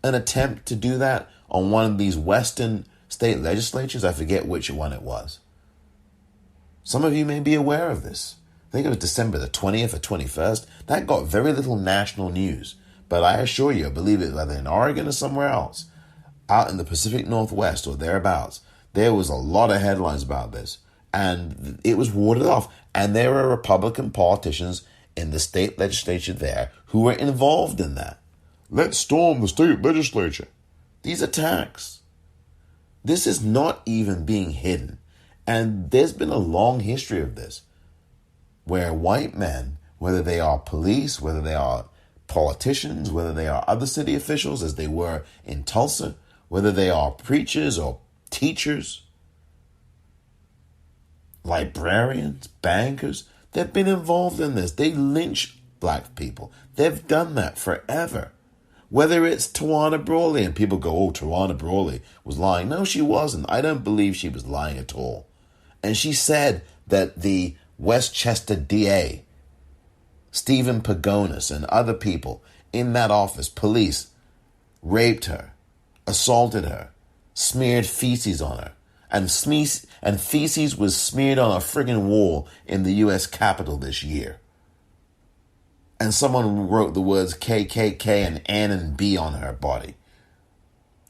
attempt to do that on one of these Western state legislatures. I forget which one it was. Some of you may be aware of this. I think it was December the 20th or 21st. That got very little national news. But I assure you, I believe it whether in Oregon or somewhere else, out in the Pacific Northwest or thereabouts, there was a lot of headlines about this. And it was warded off. And there were Republican politicians in the state legislature there who were involved in that. Let's storm the state legislature. These attacks. This is not even being hidden. And there's been a long history of this, where white men, whether they are police, whether they are politicians, whether they are other city officials, as they were in Tulsa, whether they are preachers or teachers, librarians, bankers, they've been involved in this. They lynch black people. They've done that forever. Whether it's Tawana Brawley, and people go, oh, Tawana Brawley was lying. No, she wasn't. I don't believe she was lying at all. And she said that the Westchester DA, Stephen Pagonis, and other people in that office, police, raped her, assaulted her, smeared feces on her. And feces was smeared on a friggin' wall in the U.S. Capitol this year. And someone wrote the words KKK and N and B on her body.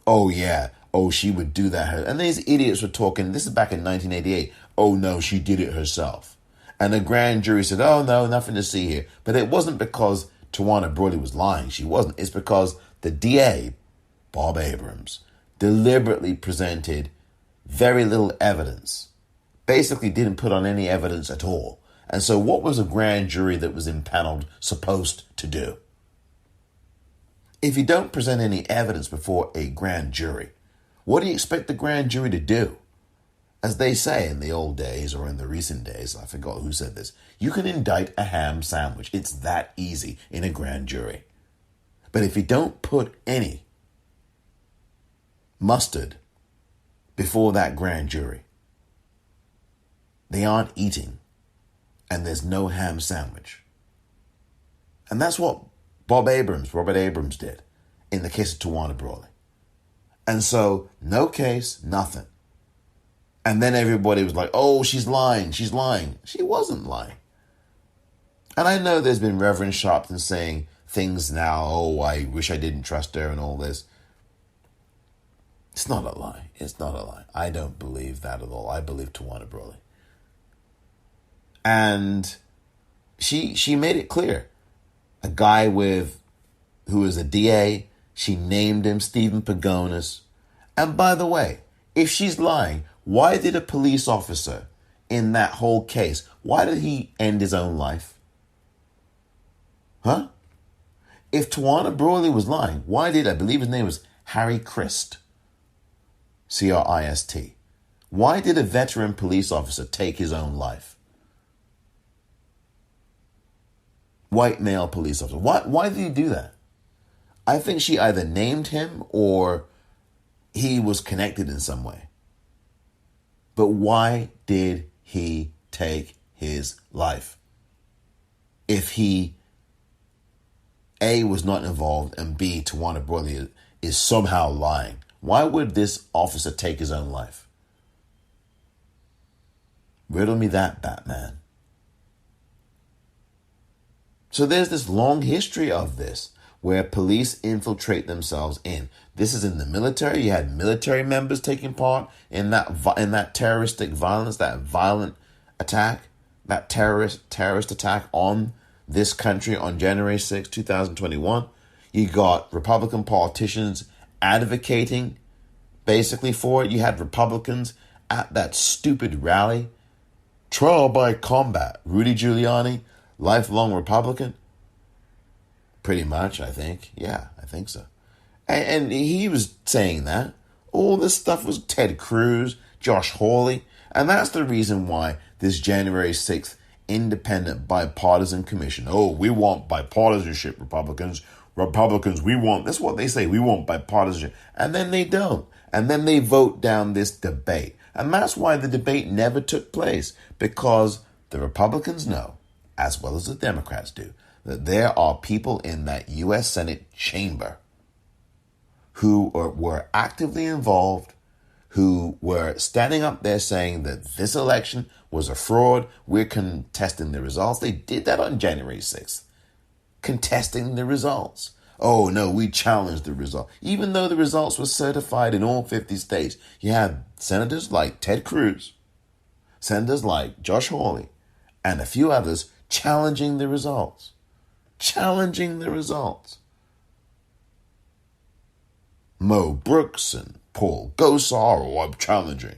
Oh, yeah. Oh, she would do that. And these idiots were talking, this is back in 1988. Oh, no, she did it herself. And the grand jury said, oh, no, nothing to see here. But it wasn't because Tawana Brawley was lying. She wasn't. It's because the DA, Bob Abrams, deliberately presented very little evidence. Basically didn't put on any evidence at all. And so what was a grand jury that was impaneled supposed to do? If you don't present any evidence before a grand jury, what do you expect the grand jury to do? As they say in the old days, or in the recent days, I forgot who said this, you can indict a ham sandwich. It's that easy in a grand jury. But if you don't put any mustard before that grand jury, they aren't eating, and there's no ham sandwich. And that's what Robert Abrams did in the case of Tawana Brawley. And so, no case, nothing. And then everybody was like, oh, she's lying. She wasn't lying. And I know there's been Reverend Sharpton saying things now, oh, I wish I didn't trust her and all this. It's not a lie. It's not a lie. I don't believe that at all. I believe Tawana Brawley. And she made it clear. A guy who is a DA, she named him Stephen Pagonis. And by the way, if she's lying, why did a police officer in that whole case, why did he end his own life? Huh? If Tawana Brawley was lying, why did, I believe his name was Harry Christ, Crist. Why did a veteran police officer take his own life? White male police officer. Why did he do that? I think she either named him or he was connected in some way. But why did he take his life? if he, A, was not involved, and B, Tawana Brawley is somehow lying? Why would this officer take his own life? Riddle me that, Batman. So there's this long history of this where police infiltrate themselves in. This is in the military. You had military members taking part in that terroristic violence, that violent attack, that terrorist attack on this country on January 6, 2021. You got Republican politicians advocating basically for it. You had Republicans at that stupid rally. Trial by combat. Rudy Giuliani, lifelong Republican. Pretty much, I think. Yeah, I think so. And he was saying that. All this stuff was Ted Cruz, Josh Hawley. And that's the reason why this January 6th independent bipartisan commission. Oh, we want bipartisanship, Republicans. Republicans, we want, that's what they say, we want bipartisanship. And then they don't. And then they vote down this debate. And that's why the debate never took place, because the Republicans know, as well as the Democrats do, that there are people in that U.S. Senate chamber who were actively involved, who were standing up there saying that this election was a fraud. We're contesting the results. They did that on January 6th, contesting the results. Oh, no, we challenged the result. Even though the results were certified in all 50 states, you had senators like Ted Cruz, senators like Josh Hawley, and a few others challenging the results. Challenging the results. Mo Brooks and Paul Gosar, oh, I'm challenging.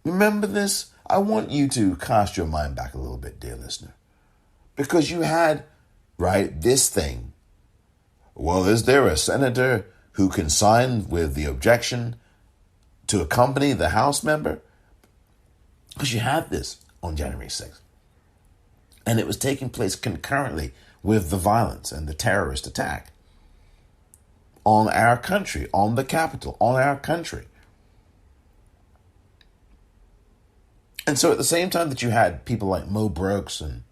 Remember this? I want you to cast your mind back a little bit, dear listener. Because you had, right, this thing. Well, is there a senator who can sign with the objection to accompany the House member? Because you had this on January 6th. And it was taking place concurrently with the violence and the terrorist attack on our country, on the Capitol, on our country. And so at the same time that you had people like Mo Brooks and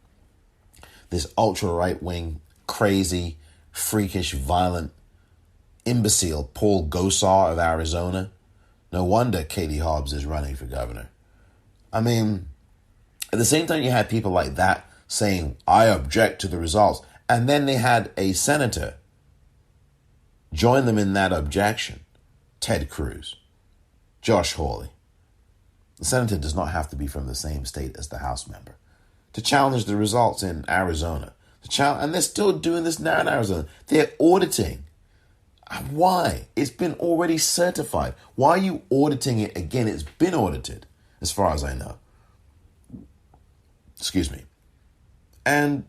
this ultra right-wing, crazy, freakish, violent, imbecile Paul Gosar of Arizona, no wonder Katie Hobbs is running for governor. I mean, at the same time you had people like that saying, I object to the results. And then they had a senator join them in that objection, Ted Cruz, Josh Hawley. The senator does not have to be from the same state as the House member to challenge the results in Arizona. And they're still doing this now in Arizona. They're auditing. Why? It's been already certified. Why are you auditing it again? It's been audited, as far as I know. Excuse me. And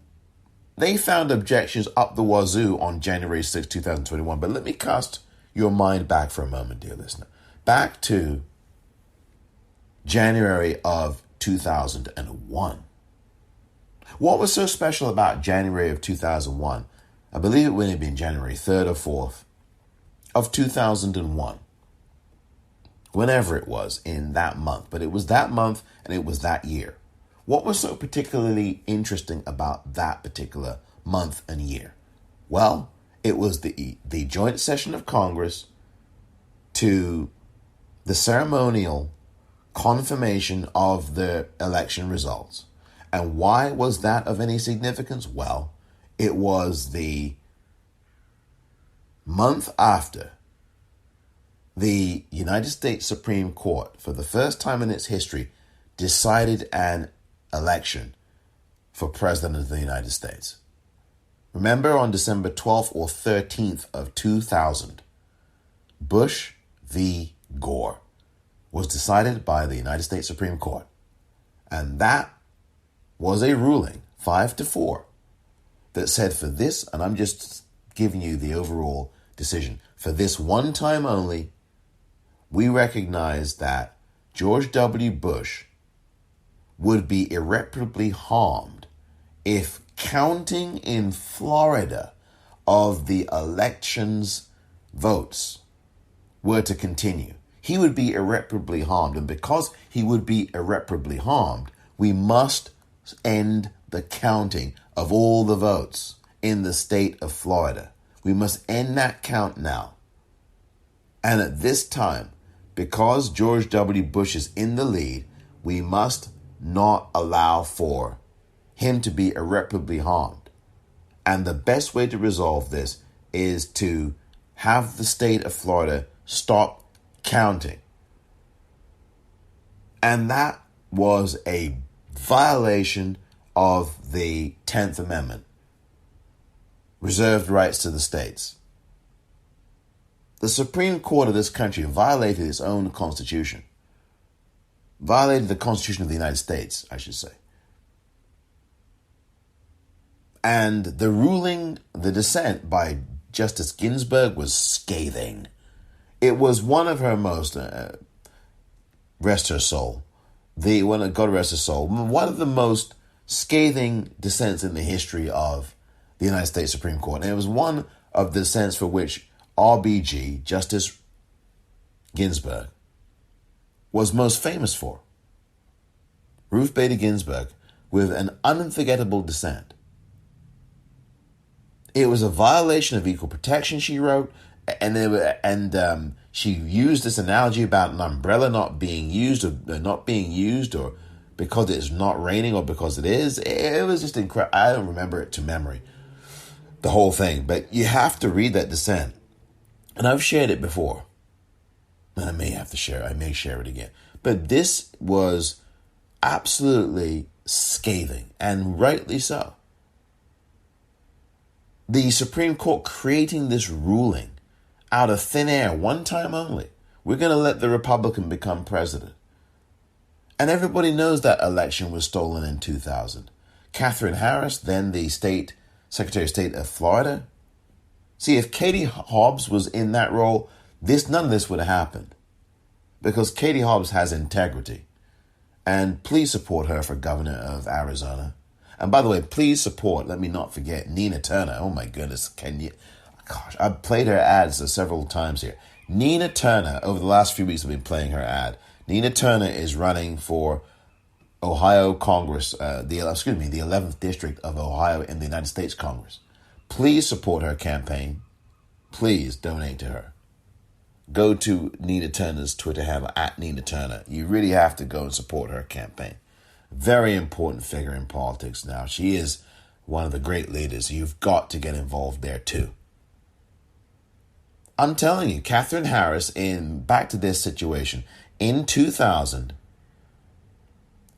they found objections up the wazoo on January 6, 2021. But let me cast your mind back for a moment, dear listener. Back to January of 2001. What was so special about January of 2001? I believe it would have been January 3rd or 4th of 2001. Whenever it was in that month. But it was that month and it was that year. What was so particularly interesting about that particular month and year? Well, it was the joint session of Congress to the ceremonial confirmation of the election results. And why was that of any significance? Well, it was the month after the United States Supreme Court, for the first time in its history, decided an election for President of the United States. Remember, on December 12th or 13th of 2000, Bush v. Gore was decided by the United States Supreme Court. And that was a ruling, 5-4, that said for this, and I'm just giving you the overall decision, for this one time only, we recognize that George W. Bush would be irreparably harmed if counting in Florida of the election's votes were to continue. he would be irreparably harmed. And because he would be irreparably harmed, we must end the counting of all the votes in the state of Florida. We must end that count now. And at this time, because George W. Bush is in the lead, we must not allow for him to be irreparably harmed. And the best way to resolve this is to have the state of Florida stop counting. And that was a violation of the 10th Amendment, reserved rights to the states. The Supreme Court of this country violated its own constitution, violated the Constitution of the United States, I should say. And the ruling, the dissent by Justice Ginsburg was scathing. It was one of her most, rest her soul, God rest her soul, one of the most scathing dissents in the history of the United States Supreme Court. And it was one of the dissents for which RBG, Justice Ginsburg, was most famous for. Ruth Bader Ginsburg, with an unforgettable dissent. It was a violation of equal protection, she wrote, and she used this analogy about an umbrella not being used, or because it's not raining, or because it is. It was just incredible. I don't remember it to memory, the whole thing, but you have to read that dissent. And I've shared it before. I may share it again. But this was absolutely scathing, and rightly so. The Supreme Court creating this ruling out of thin air, one time only. We're going to let the Republican become president. And everybody knows that election was stolen in 2000. Katherine Harris, then the Secretary of State of Florida. See, if Katie Hobbs was in that role, none of this would have happened. Because Katie Hobbs has integrity. And please support her for governor of Arizona. And by the way, please support, let me not forget, Nina Turner. Oh my goodness, I've played her ads several times here. Nina Turner, over the last few weeks I've been playing her ad. Nina Turner is running for Ohio Congress, the 11th District of Ohio in the United States Congress. Please support her campaign. Please donate to her. Go to Nina Turner's Twitter handle, @Nina Turner. You really have to go and support her campaign. Very important figure in politics now. She is one of the great leaders. You've got to get involved there too. I'm telling you, Katherine Harris, back to this situation, in 2000,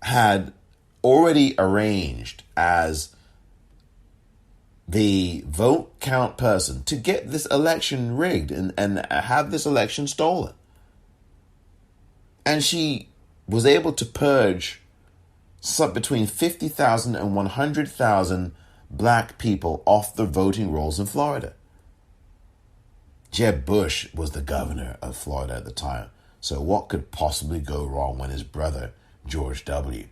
had already arranged as the vote count person to get this election rigged and have this election stolen. And she was able to purge between 50,000 and 100,000 black people off the voting rolls in Florida. Jeb Bush was the governor of Florida at the time. So what could possibly go wrong when his brother, George W.,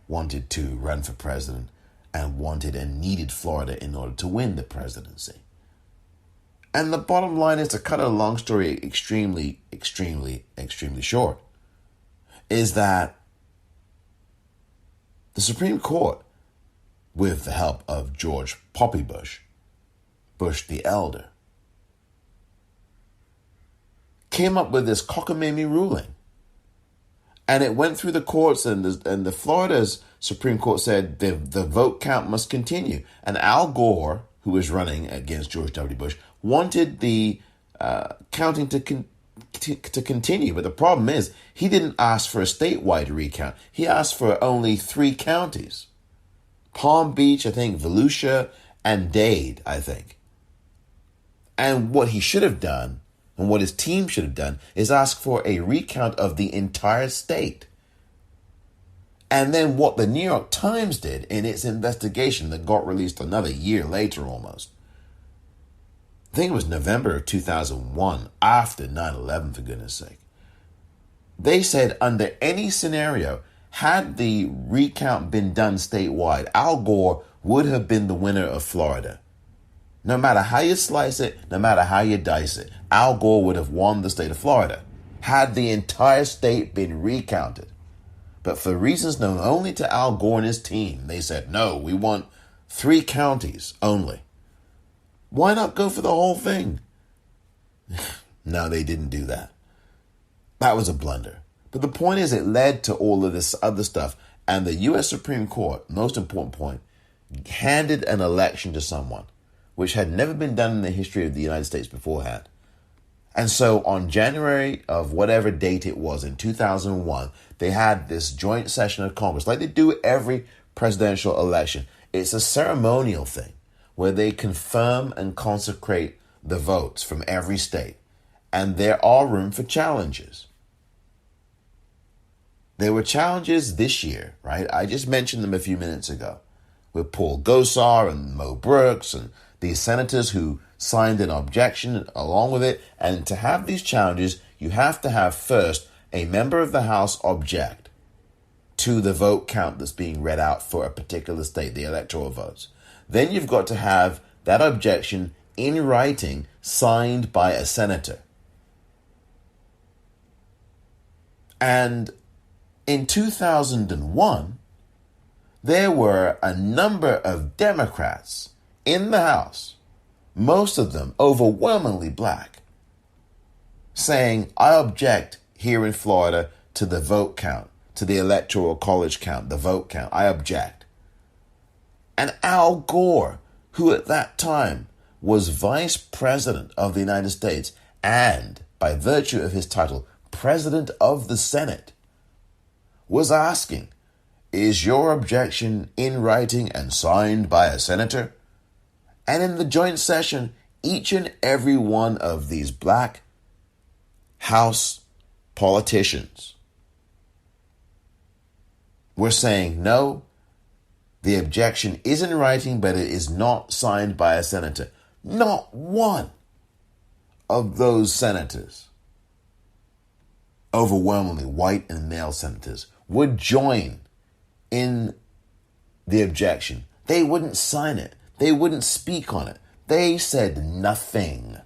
wanted to run for president and wanted and needed Florida in order to win the presidency? And the bottom line is, to cut a long story extremely, extremely, extremely short, is that the Supreme Court, with the help of George Poppy Bush, Bush the Elder, came up with this cockamamie ruling. And it went through the courts, and the Florida's Supreme Court said the vote count must continue. And Al Gore, who was running against George W. Bush, wanted the counting to continue. But the problem is, he didn't ask for a statewide recount. He asked for only 3 counties. Palm Beach, I think, Volusia, and Dade, I think. And what he should have done, and what his team should have done, is ask for a recount of the entire state. And then what the New York Times did in its investigation that got released another year later almost, I think it was November of 2001, after 9/11, for goodness sake. They said under any scenario, had the recount been done statewide, Al Gore would have been the winner of Florida. No matter how you slice it, no matter how you dice it, Al Gore would have won the state of Florida had the entire state been recounted. But for reasons known only to Al Gore and his team, they said, no, we want 3 counties only. Why not go for the whole thing? No, they didn't do that. That was a blunder. But the point is, it led to all of this other stuff. And the U.S. Supreme Court, most important point, handed an election to someone, which had never been done in the history of the United States beforehand. And so on January of whatever date it was in 2001, they had this joint session of Congress, like they do every presidential election. It's a ceremonial thing where they confirm and consecrate the votes from every state. And there are room for challenges. There were challenges this year, right? I just mentioned them a few minutes ago with Paul Gosar and Mo Brooks and these senators who signed an objection along with it. And to have these challenges, you have to have first a member of the House object to the vote count that's being read out for a particular state, the electoral votes. Then you've got to have that objection in writing signed by a senator. And in 2001, there were a number of Democrats in the House, most of them overwhelmingly black, saying, I object here in Florida to the vote count, to the electoral college count, the vote count. I object. And Al Gore, who at that time was Vice President of the United States and, by virtue of his title, President of the Senate, was asking, is your objection in writing and signed by a senator? And in the joint session, each and every one of these black House politicians were saying, no, the objection is in writing, but it is not signed by a senator. Not one of those senators, overwhelmingly white and male senators, would join in the objection. They wouldn't sign it. They wouldn't speak on it. They said nothing.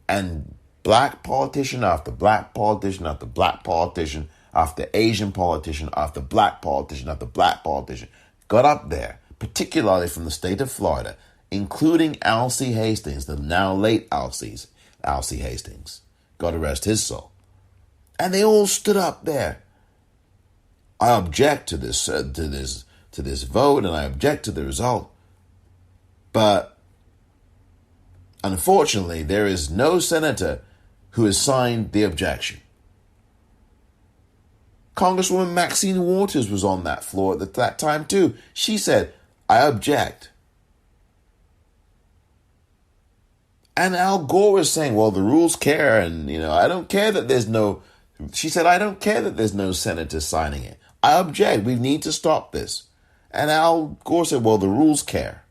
And black politician after black politician after black politician after Asian politician after black politician after black politician got up there, particularly from the state of Florida, including Alcee Hastings, the now late Alcee Hastings. God rest his soul. And they all stood up there. I object to this vote, and I object to the result. But unfortunately, there is no senator who has signed the objection. Congresswoman Maxine Waters was on that floor at that time too. She said, I object. And Al Gore was saying, well, the rules care, and, I don't care that there's no... She said, I don't care that there's no senator signing it. I object. We need to stop this. And Al Gore said, well, the rules care.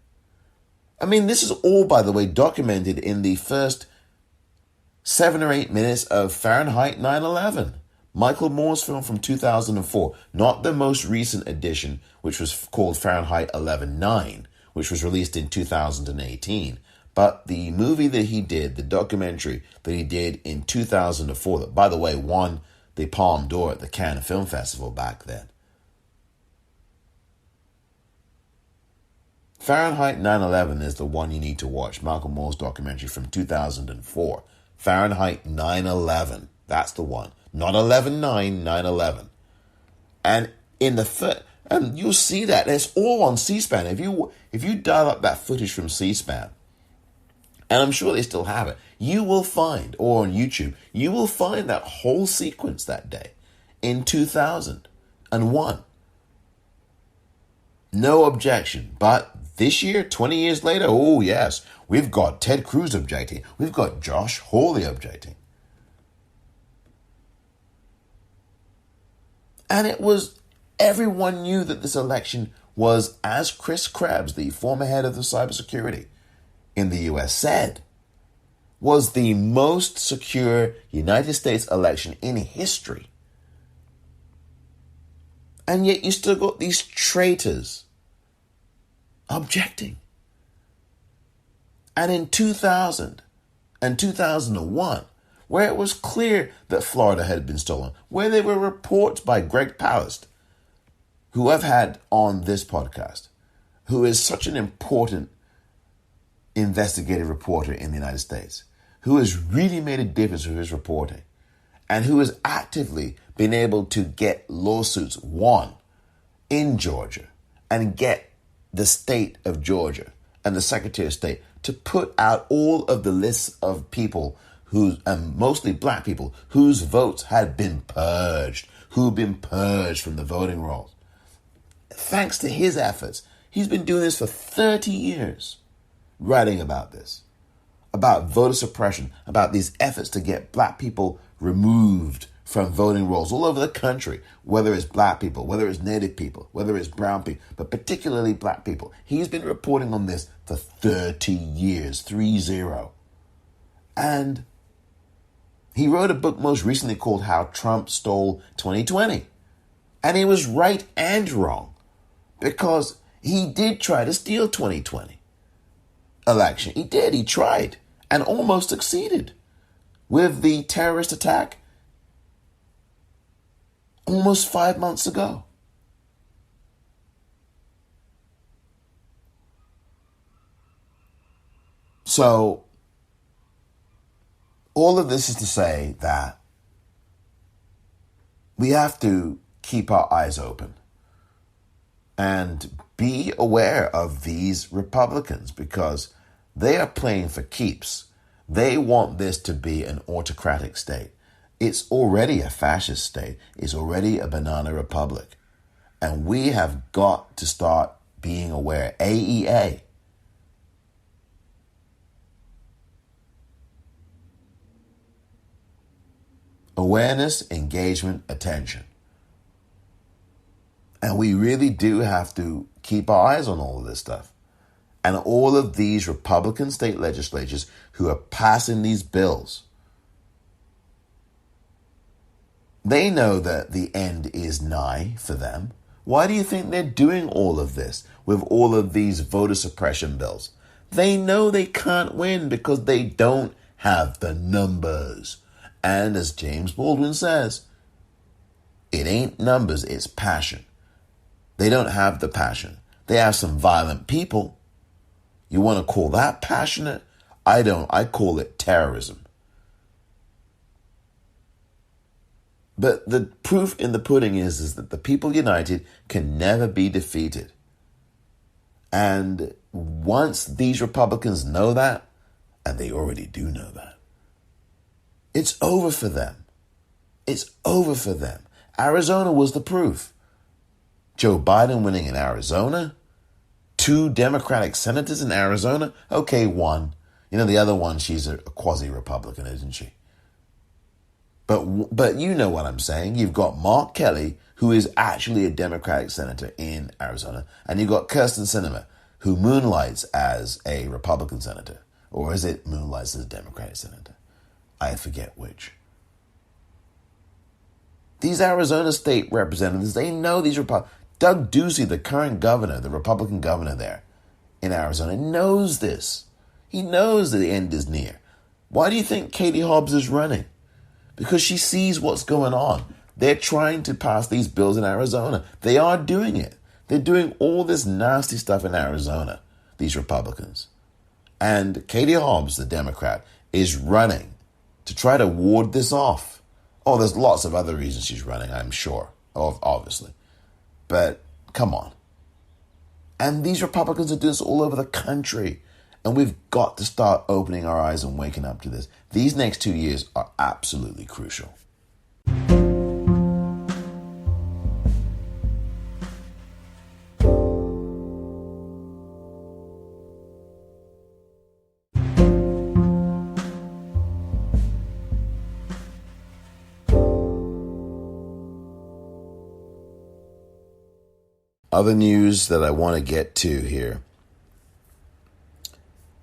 I mean, this is all, by the way, documented in the first 7 or 8 minutes of Fahrenheit 9/11, Michael Moore's film from 2004, not the most recent edition, which was called Fahrenheit 11/9, which was released in 2018. But the movie that he did, the documentary that he did in 2004, that, by the way, won the Palme d'Or at the Cannes Film Festival back then. Fahrenheit 9/11 is the one you need to watch, Malcolm Moore's documentary from 2004. Fahrenheit 9/11, that's the one. Not 11/9, 9/11. And and you'll see that. It's all on C-SPAN. If you dial up that footage from C-SPAN, and I'm sure they still have it, you will find, or on YouTube, you will find that whole sequence that day in 2001. No objection. But this year, 20 years later, oh yes, we've got Ted Cruz objecting. We've got Josh Hawley objecting. And everyone knew that this election was, as Chris Krebs, the former head of the cybersecurity in the U.S. said, was the most secure United States election in history. And yet you still got these traitors objecting. And in 2000 and 2001, where it was clear that Florida had been stolen, where there were reports by Greg Palast, who I've had on this podcast, who is such an important investigative reporter in the United States, who has really made a difference with his reporting, and who has actively been able to get lawsuits won in Georgia and get the state of Georgia and the Secretary of State to put out all of the lists of people and mostly black people, whose votes had been purged, who've been purged from the voting rolls. Thanks to his efforts, he's been doing this for 30 years, writing about this, about voter suppression, about these efforts to get black people removed from voting rolls all over the country, whether it's black people, whether it's native people, whether it's brown people, but particularly black people. He's been reporting on this for 30 years, 30. And he wrote a book most recently called How Trump Stole 2020. And he was right and wrong, because he did try to steal 2020 election. He did. He tried and almost succeeded with the terrorist attack almost 5 months ago. So all of this is to say that we have to keep our eyes open and be aware of these Republicans, because they are playing for keeps. They want this to be an autocratic state. It's already a fascist state. It's already a banana republic. And we have got to start being aware. A.E.A. Awareness, engagement, attention. And we really do have to keep our eyes on all of this stuff. And all of these Republican state legislatures who are passing these bills, they know that the end is nigh for them. Why do you think they're doing all of this with all of these voter suppression bills? They know they can't win because they don't have the numbers. And as James Baldwin says, it ain't numbers, it's passion. They don't have the passion. They have some violent people. You want to call that passionate? I don't. I call it terrorism. But the proof in the pudding is that the people united can never be defeated. And once these Republicans know that, and they already do know that, it's over for them. It's over for them. Arizona was the proof. Joe Biden winning in Arizona, 2 Democratic senators in Arizona. Okay, 1. You know, the other one, she's a quasi-Republican, isn't she? But you know what I'm saying. You've got Mark Kelly, who is actually a Democratic senator in Arizona, and you've got Kirsten Sinema, who moonlights as a Republican senator. Or is it moonlights as a Democratic senator? I forget which. These Arizona state representatives, they know these Republicans. Doug Ducey, the current governor, the Republican governor there in Arizona, knows this. He knows that the end is near. Why do you think Katie Hobbs is running? Because she sees what's going on. They're trying to pass these bills in Arizona. They are doing it. They're doing all this nasty stuff in Arizona, these Republicans. And Katie Hobbs, the Democrat, is running to try to ward this off. Oh, there's lots of other reasons she's running, I'm sure, obviously. But come on. And these Republicans are doing this all over the country. And we've got to start opening our eyes and waking up to this. These next 2 years are absolutely crucial. Other news that I want to get to here.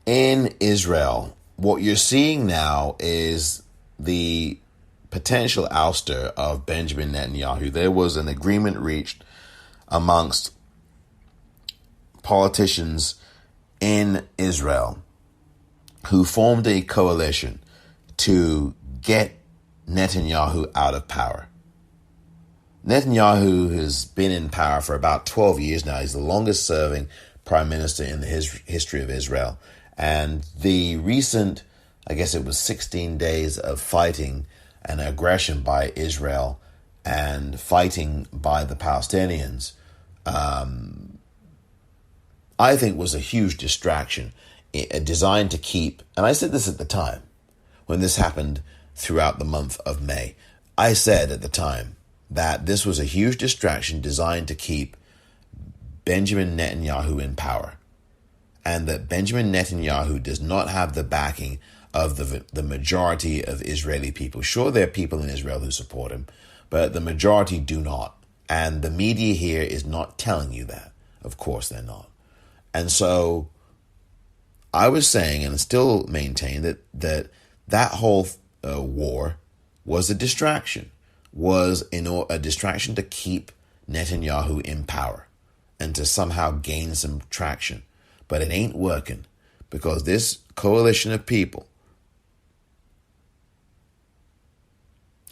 In Israel, what you're seeing now is the potential ouster of Benjamin Netanyahu. There was an agreement reached amongst politicians in Israel who formed a coalition to get Netanyahu out of power. Netanyahu has been in power for about 12 years now. He's the longest serving prime minister in the history of Israel. And the recent, I guess it was 16 days of fighting and aggression by Israel and fighting by the Palestinians, I think was a huge distraction designed to keep, and I said this at the time, when this happened throughout the month of May, I said at the time that this was a huge distraction designed to keep Benjamin Netanyahu in power, and that Benjamin Netanyahu does not have the backing of the majority of Israeli people. Sure, there are people in Israel who support him, but the majority do not. And the media here is not telling you that. Of course they're not. And so I was saying, and still maintain, that whole war was a distraction, was a distraction to keep Netanyahu in power and to somehow gain some traction. But it ain't working, because this coalition of people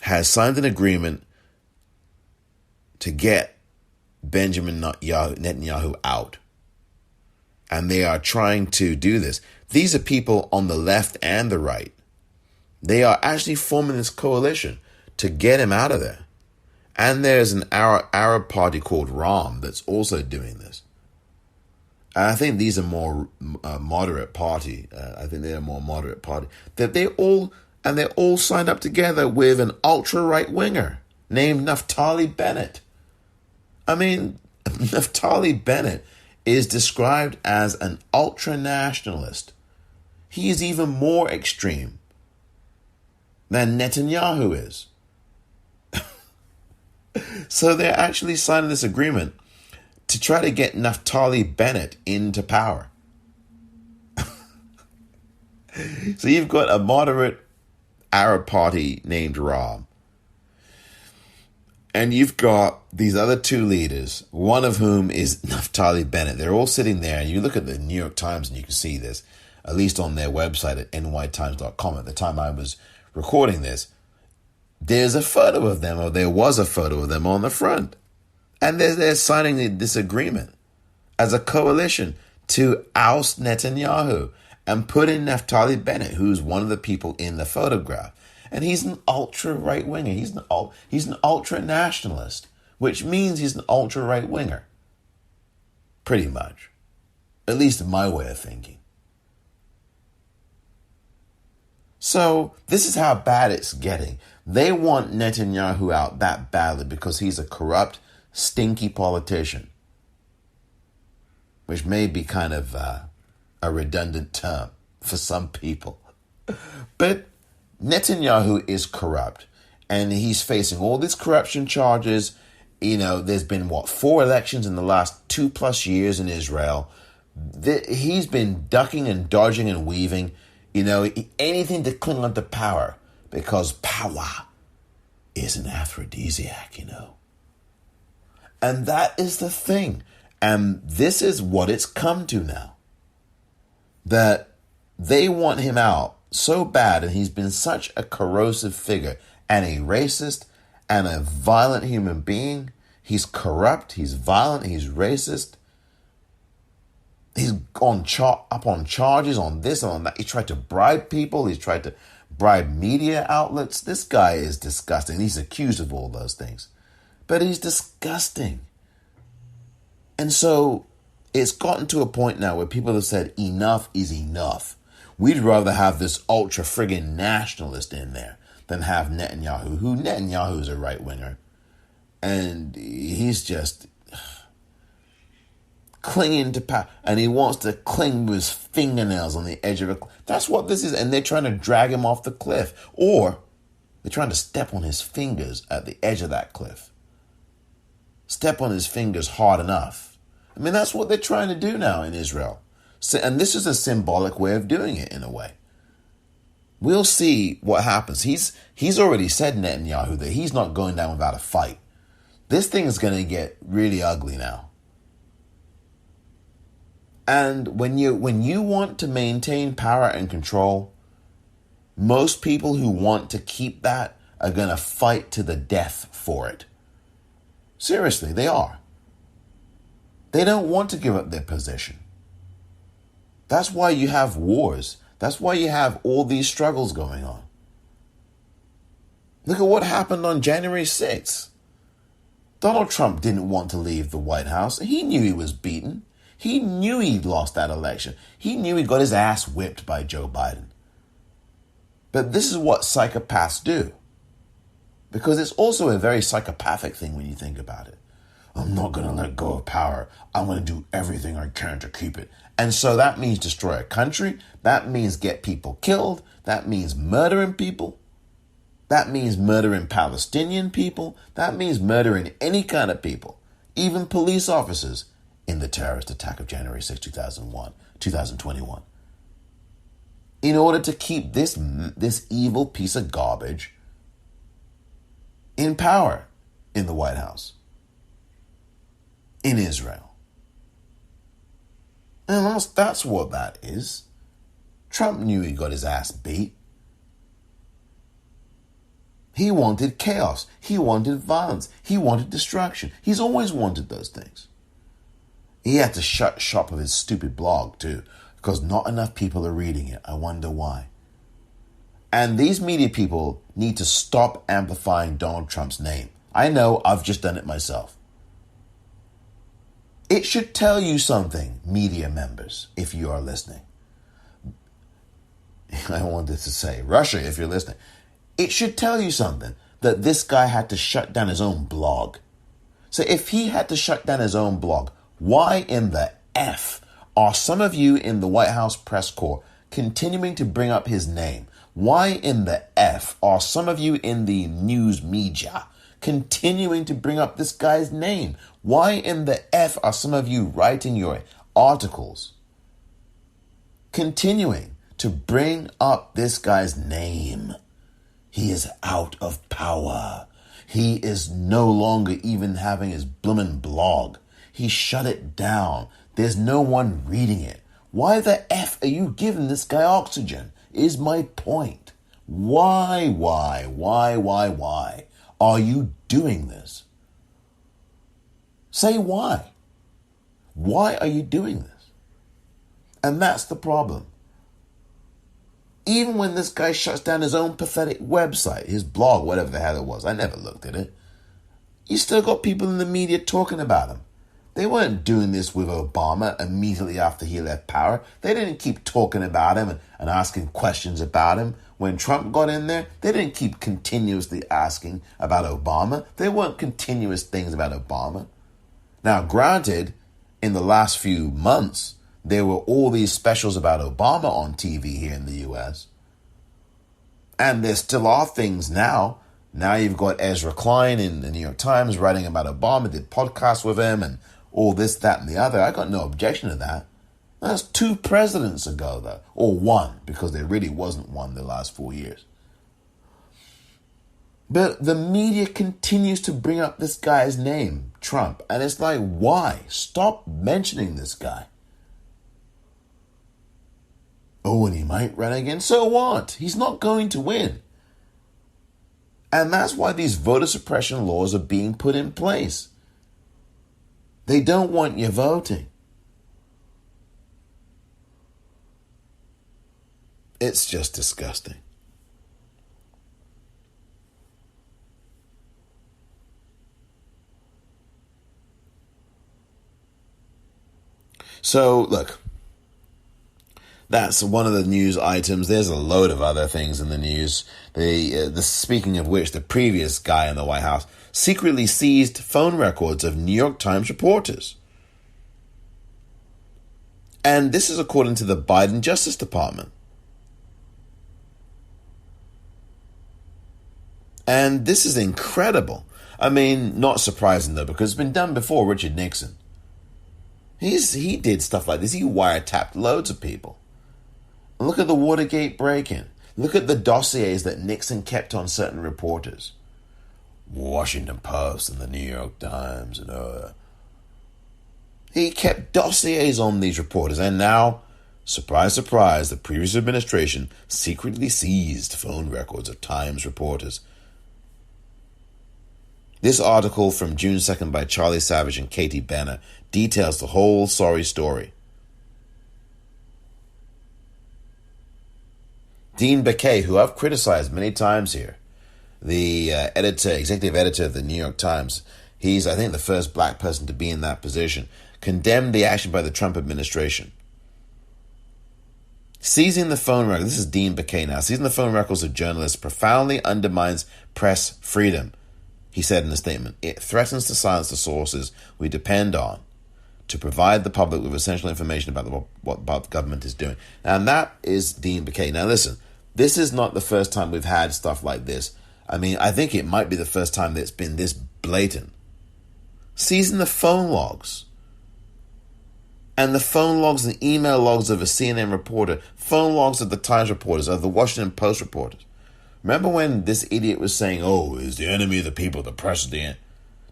has signed an agreement to get Benjamin Netanyahu out. And they are trying to do this. These are people on the left and the right. They are actually forming this coalition to get him out of there. And there's an Arab party called Ram that's also doing this. And I think these are more moderate party. I think they're a more moderate party. That they're all signed up together with an ultra right winger named Naftali Bennett. I mean, Naftali Bennett is described as an ultra nationalist. He is even more extreme than Netanyahu is. So they're actually signing this agreement to try to get Naftali Bennett into power. So you've got a moderate Arab party named Ram. And you've got these other two leaders, one of whom is Naftali Bennett. They're all sitting there, and you look at the New York Times and you can see this, at least on their website at nytimes.com. At the time I was recording this, there's a photo of them, or there was a photo of them on the front. And they're signing this agreement as a coalition to oust Netanyahu and put in Naftali Bennett, who's one of the people in the photograph. And he's an ultra right winger. He's an ultra nationalist, which means he's an ultra right winger. Pretty much. At least in my way of thinking. So this is how bad it's getting. They want Netanyahu out that badly because he's a corrupt, stinky politician, which may be kind of a redundant term for some people. But Netanyahu is corrupt, and he's facing all these corruption charges. You know, there's been, 4 elections in the last 2+ years in Israel. He's been ducking and dodging and weaving, anything to cling on to power, because power is an aphrodisiac, And that is the thing. And this is what it's come to now. That they want him out so bad, and he's been such a corrosive figure and a racist and a violent human being. He's corrupt, he's violent, he's racist. He's up on charges on this and on that. He tried to bribe people. He's tried to bribe media outlets. This guy is disgusting. He's accused of all those things. But he's disgusting. And so it's gotten to a point now where people have said enough is enough. We'd rather have this ultra friggin' nationalist in there than have Netanyahu, who Netanyahu is a right winger. And he's just clinging to power. And he wants to cling with his fingernails on the edge of a cliff. That's what this is. And they're trying to drag him off the cliff. Or they're trying to step on his fingers at the edge of that cliff. Step on his fingers hard enough. I mean, that's what they're trying to do now in Israel. So, and this is a symbolic way of doing it in a way. We'll see what happens. He's already said, Netanyahu, that he's not going down without a fight. This thing is going to get really ugly now. And when you want to maintain power and control, Most people who want to keep that are going to fight to the death for it. Seriously, they are. They don't want to give up their position. That's why you have wars. That's why you have all these struggles going on. Look at what happened on January 6th. Donald Trump didn't want to leave the White House. He knew he was beaten. He knew he'd lost that election. He knew he'd got his ass whipped by Joe Biden. But this is what psychopaths do. Because it's also a very psychopathic thing when you think about it. I'm not going to let go of power. I'm going to do everything I can to keep it. And so that means destroy a country. That means get people killed. That means murdering people. That means murdering Palestinian people. That means murdering any kind of people, even police officers, in the terrorist attack of January 6, 2021. In order to keep this evil piece of garbage in power in the White House, in Israel. And that's what that is. Trump knew he got his ass beat. He wanted chaos. He wanted violence. He wanted destruction. He's always wanted those things. He had to shut shop of his stupid blog too, because not enough people are reading it. I wonder why. And these media people need to stop amplifying Donald Trump's name. I know, I've just done it myself. It should tell you something, media members, if you are listening. I wanted to say, Russia, if you're listening. It should tell you something that this guy had to shut down his own blog. So if he had to shut down his own blog, why in the F are some of you in the White House press corps continuing to bring up his name? Why in the F are some of you in the news media continuing to bring up this guy's name? Why in the F are some of you writing your articles continuing to bring up this guy's name? He is out of power. He is no longer even having his bloomin' blog. He shut it down. There's no one reading it. Why the F are you giving this guy oxygen? Is my point. Why are you doing this? Say why. Why are you doing this? And that's the problem. Even when this guy shuts down his own pathetic website, his blog, whatever the hell it was, I never looked at it, you still got people in the media talking about him. They weren't doing this with Obama immediately after he left power. They didn't keep talking about him and asking questions about him. When Trump got in there, they didn't keep continuously asking about Obama. They weren't continuous things about Obama. Now, granted, in the last few months, there were all these specials about Obama on TV here in the U.S. And there still are things now. Now you've got Ezra Klein in the New York Times writing about Obama, did podcasts with him and all this, that, and the other. I got no objection to that. That's 2 presidents ago, though. Or 1, because there really wasn't one the last 4 years. But the media continues to bring up this guy's name, Trump. And it's like, why? Stop mentioning this guy. Oh, and he might run again. So what? He's not going to win. And that's why these voter suppression laws are being put in place. They don't want you voting. It's just disgusting. So, look, that's one of the news items. There's a load of other things in the news. Speaking of which, the previous guy in the White House secretly seized phone records of New York Times reporters. And this is according to the Biden Justice Department. And this is incredible. I mean, not surprising though, because it's been done before. Richard Nixon. He did stuff like this. He wiretapped loads of people. Look at the Watergate break-in. Look at the dossiers that Nixon kept on certain reporters. Washington Post and the New York Times. And he kept dossiers on these reporters. And now Surprise, surprise, the previous administration secretly seized phone records of Times reporters. This article from June 2nd by Charlie Savage and Katie Benner details the whole sorry story. Dean Baquet, who I've criticized many times here, the executive editor of the New York Times, he's, I think, the first black person to be in that position, condemned the action by the Trump administration. Seizing the phone records, this is Dean Baquet now, seizing the phone records of journalists profoundly undermines press freedom, he said in a statement. It threatens to silence the sources we depend on to provide the public with essential information about what the government is doing. And that is Dean Baquet. Now listen, this is not the first time we've had stuff like this. I mean, I think it might be the first time that it's been this blatant. Seizing the phone logs. And the phone logs and email logs of a CNN reporter, phone logs of the Times reporters, of the Washington Post reporters. Remember when this idiot was saying, oh, is the enemy of the people, the press is the enemy?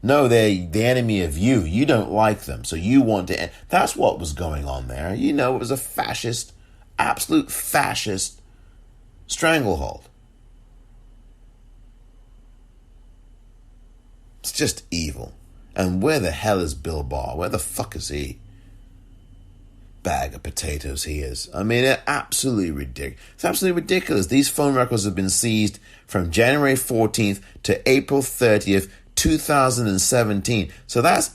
No, they're the enemy of you. You don't like them, so you want to... That's what was going on there. You know, it was a fascist, absolute fascist stranglehold. It's just evil. And where the hell is Bill Barr? Where the fuck is he? Bag of potatoes he is. I mean, it's absolutely ridiculous. It's absolutely ridiculous. These phone records have been seized from January 14th to April 30th, 2017. So that's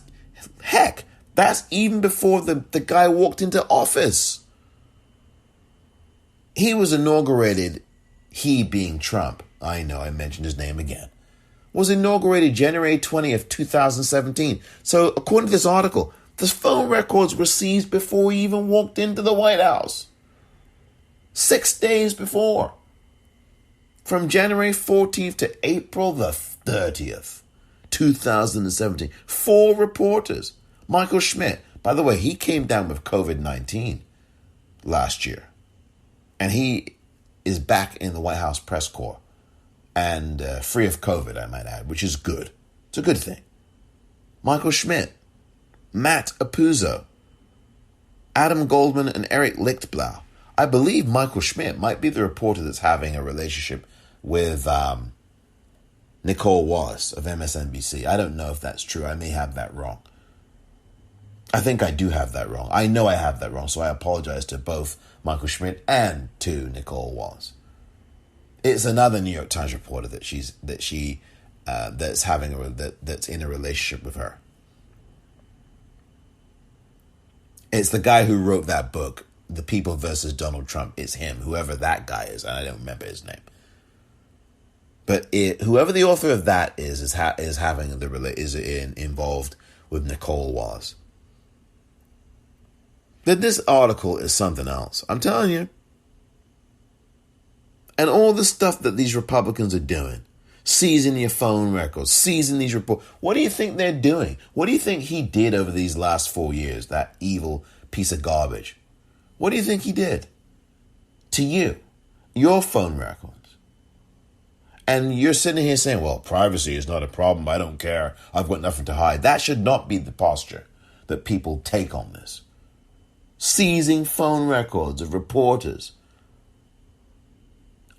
even before the guy walked into office. He was inaugurated, he being Trump, I know I mentioned his name again, was inaugurated January 20th, 2017. So according to this article, the phone records were seized before he even walked into the White House. 6 days before. From January 14th to April the 30th, 2017. 4 reporters. Michael Schmidt. By the way, he came down with COVID-19 last year. And he is back in the White House press corps. And free of COVID, I might add, which is good. It's a good thing. Michael Schmidt. Matt Apuzzo, Adam Goldman, and Eric Lichtblau. I believe Michael Schmidt might be the reporter that's having a relationship with Nicole Wallace of MSNBC. I don't know if that's true. I may have that wrong. I think I do have that wrong. I know I have that wrong, so I apologize to both Michael Schmidt and to Nicole Wallace. It's another New York Times reporter that's in a relationship with her. It's the guy who wrote that book, The People versus Donald Trump. It's him, whoever that guy is. And I don't remember his name. But whoever the author of that is involved with Nicole Wallace. But this article is something else. I'm telling you. And all the stuff that these Republicans are doing, seizing your phone records, seizing these reports. What do you think they're doing? What do you think he did over these last 4 years, that evil piece of garbage? What do you think he did to you, your phone records? And you're sitting here saying, well, privacy is not a problem. I don't care. I've got nothing to hide. That should not be the posture that people take on this. Seizing phone records of reporters,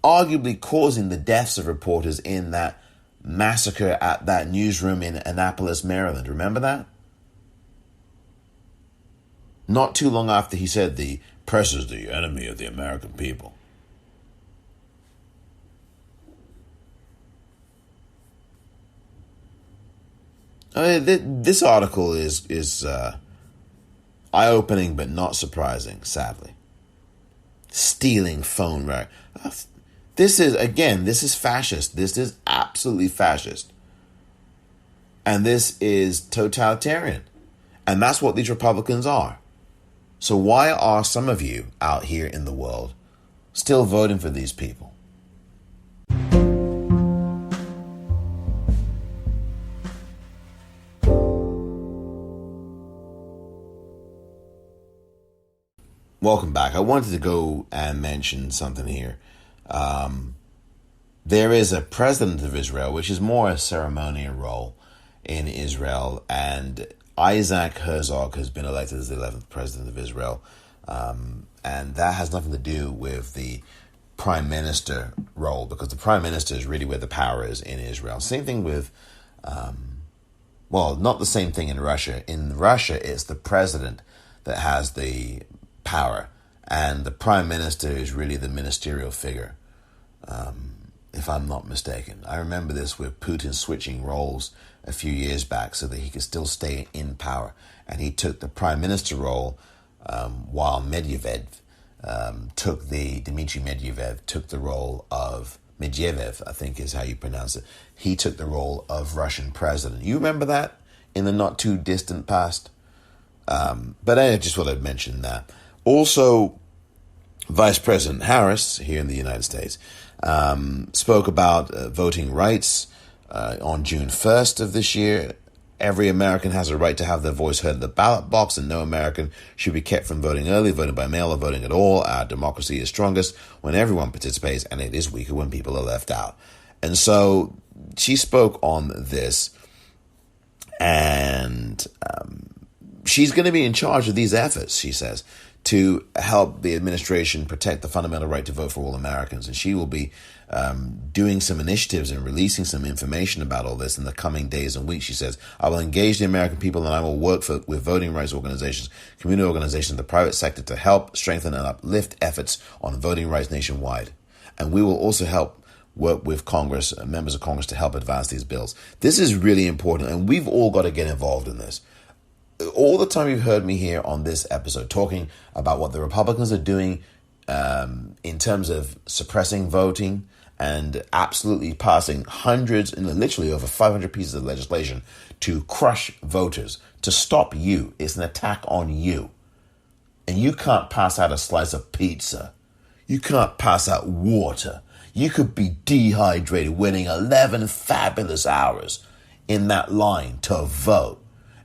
arguably causing the deaths of reporters in that massacre at that newsroom in Annapolis, Maryland. Remember that? Not too long after he said the press is the enemy of the American people. I mean, this article is eye-opening but not surprising, sadly. Stealing phone records. This is fascist. This is absolutely fascist. And this is totalitarian. And that's what these Republicans are. So why are some of you out here in the world still voting for these people? Welcome back. I wanted to go and mention something here. There is a president of Israel, which is more a ceremonial role in Israel, and Isaac Herzog has been elected as the 11th president of Israel. And that has nothing to do with the prime minister role, because the prime minister is really where the power is in Israel. Same thing with, well, not the same thing in Russia. In Russia, it's the president that has the power, and the prime minister is really the ministerial figure, if I'm not mistaken. I remember this with Putin switching roles a few years back so that he could still stay in power. And he took the prime minister role while Dmitry Medvedev took the role of Medvedev, I think is how you pronounce it. He took the role of Russian president. You remember that in the not too distant past? But I just want to mention that. Also, Vice President Harris here in the United States spoke about voting rights on June 1st of this year. Every American has a right to have their voice heard in the ballot box, and no American should be kept from voting early, voting by mail, or voting at all. Our democracy is strongest when everyone participates, and it is weaker when people are left out. And so she spoke on this, and she's going to be in charge of these efforts, she says, to help the administration protect the fundamental right to vote for all Americans. And she will be doing some initiatives and releasing some information about all this in the coming days and weeks. She says, I will engage the American people, and I will work with voting rights organizations, community organizations, the private sector to help strengthen and uplift efforts on voting rights nationwide. And we will also help work with Congress, members of Congress, to help advance these bills. This is really important, and we've all got to get involved in this. All the time you've heard me here on this episode talking about what the Republicans are doing in terms of suppressing voting and absolutely passing hundreds, and literally over 500 pieces of legislation to crush voters, to stop you. It's an attack on you. And you can't pass out a slice of pizza. You can't pass out water. You could be dehydrated, waiting 11 fabulous hours in that line to vote.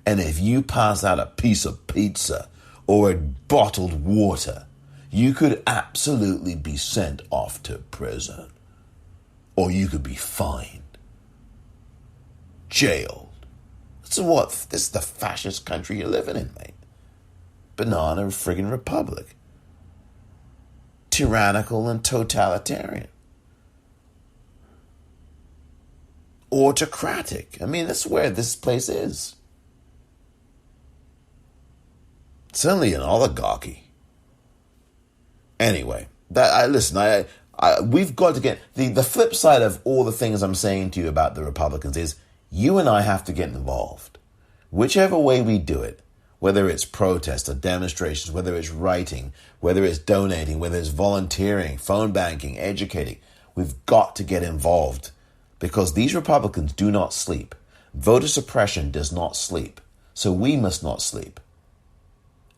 And if you pass out a piece of pizza or a bottled water, you could absolutely be sent off to prison. Or you could be fined, jailed. So what? This is the fascist country you're living in, mate. Banana friggin' republic. Tyrannical and totalitarian. Autocratic. I mean, that's where this place is. Certainly an oligarchy. Anyway, we've got to get the flip side of all the things I'm saying to you about the Republicans is you and I have to get involved. Whichever way we do it, whether it's protest or demonstrations, whether it's writing, whether it's donating, whether it's volunteering, phone banking, educating, we've got to get involved because these Republicans do not sleep. Voter suppression does not sleep. So we must not sleep.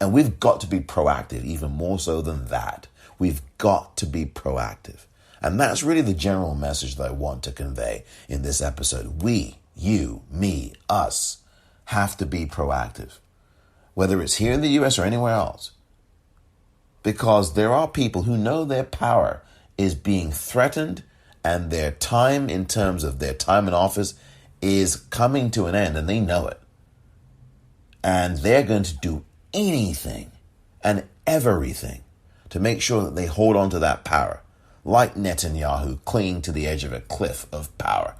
And we've got to be proactive, even more so than that. We've got to be proactive. And that's really the general message that I want to convey in this episode. We, you, me, us, have to be proactive, whether it's here in the U.S. or anywhere else. Because there are people who know their power is being threatened and their time in terms of their time in office is coming to an end, and they know it. And they're going to do anything and everything to make sure that they hold on to that power, like Netanyahu clinging to the edge of a cliff of power.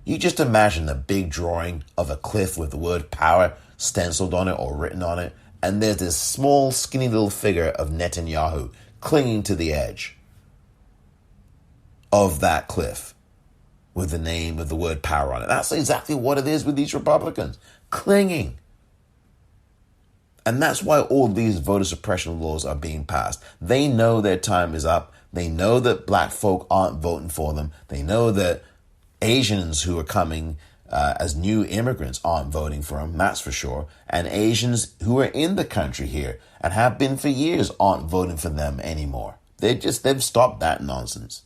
You just imagine the big drawing of a cliff with the word power stenciled on it or written on it, and there's this small, skinny little figure of Netanyahu clinging to the edge of that cliff with the name of the word power on it. That's exactly what it is with these Republicans, clinging. And that's why all these voter suppression laws are being passed. They know their time is up. They know that black folk aren't voting for them. They know that Asians who are coming as new immigrants aren't voting for them, that's for sure. And Asians who are in the country here and have been for years aren't voting for them anymore. They've stopped that nonsense.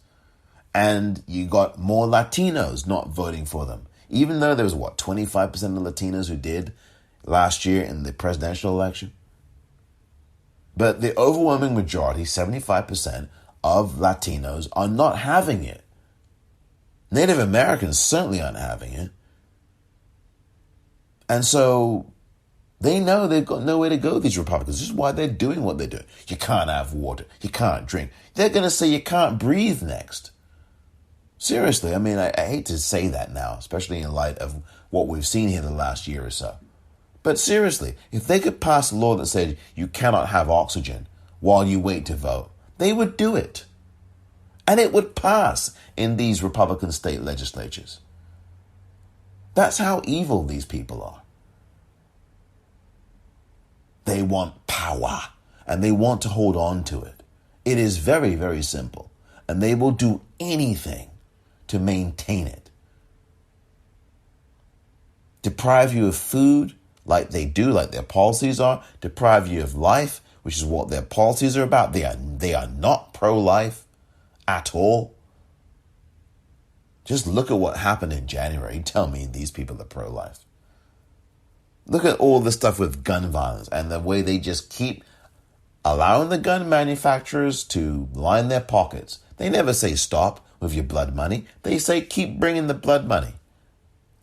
And you got more Latinos not voting for them. Even though there was, 25% of Latinos who did last year in the presidential election. But the overwhelming majority, 75% of Latinos, are not having it. Native Americans certainly aren't having it. And so They know they've got nowhere to go, these Republicans. This is why they're doing what they're doing. You can't have water. You can't drink. They're going to say you can't breathe next. Seriously, I mean, I hate to say that now, especially in light of what we've seen here the last year or so. But seriously, if they could pass a law that said you cannot have oxygen while you wait to vote, they would do it. And it would pass in these Republican state legislatures. That's how evil these people are. They want power, and they want to hold on to it. It is very, very simple, and they will do anything to maintain it. Deprive you of food, like they do, like their policies are. Deprive you of life, which is what their policies are about. They are not pro-life at all. Just look at what happened in January. Tell me these people are pro-life. Look at all the stuff with gun violence and the way they just keep allowing the gun manufacturers to line their pockets. They never say stop with your blood money. They say keep bringing the blood money.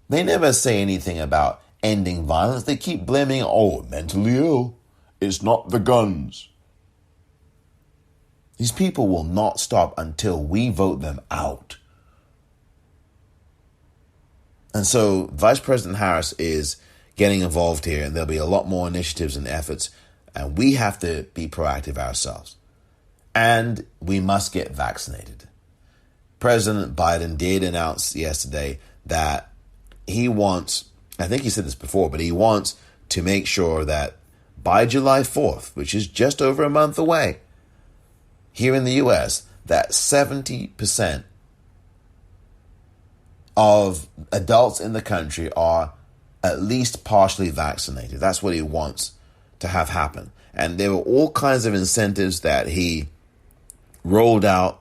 They never say anything about ending violence. They keep blaming, mentally ill. It's not the guns. These people will not stop until we vote them out. And so Vice President Harris is getting involved here, and there'll be a lot more initiatives and efforts, and we have to be proactive ourselves. And we must get vaccinated. President Biden did announce yesterday that he wants, I think he said this before, but he wants to make sure that by July 4th, which is just over a month away, here in the U.S., that 70% of adults in the country are at least partially vaccinated. That's what he wants to have happen. And there were all kinds of incentives that he rolled out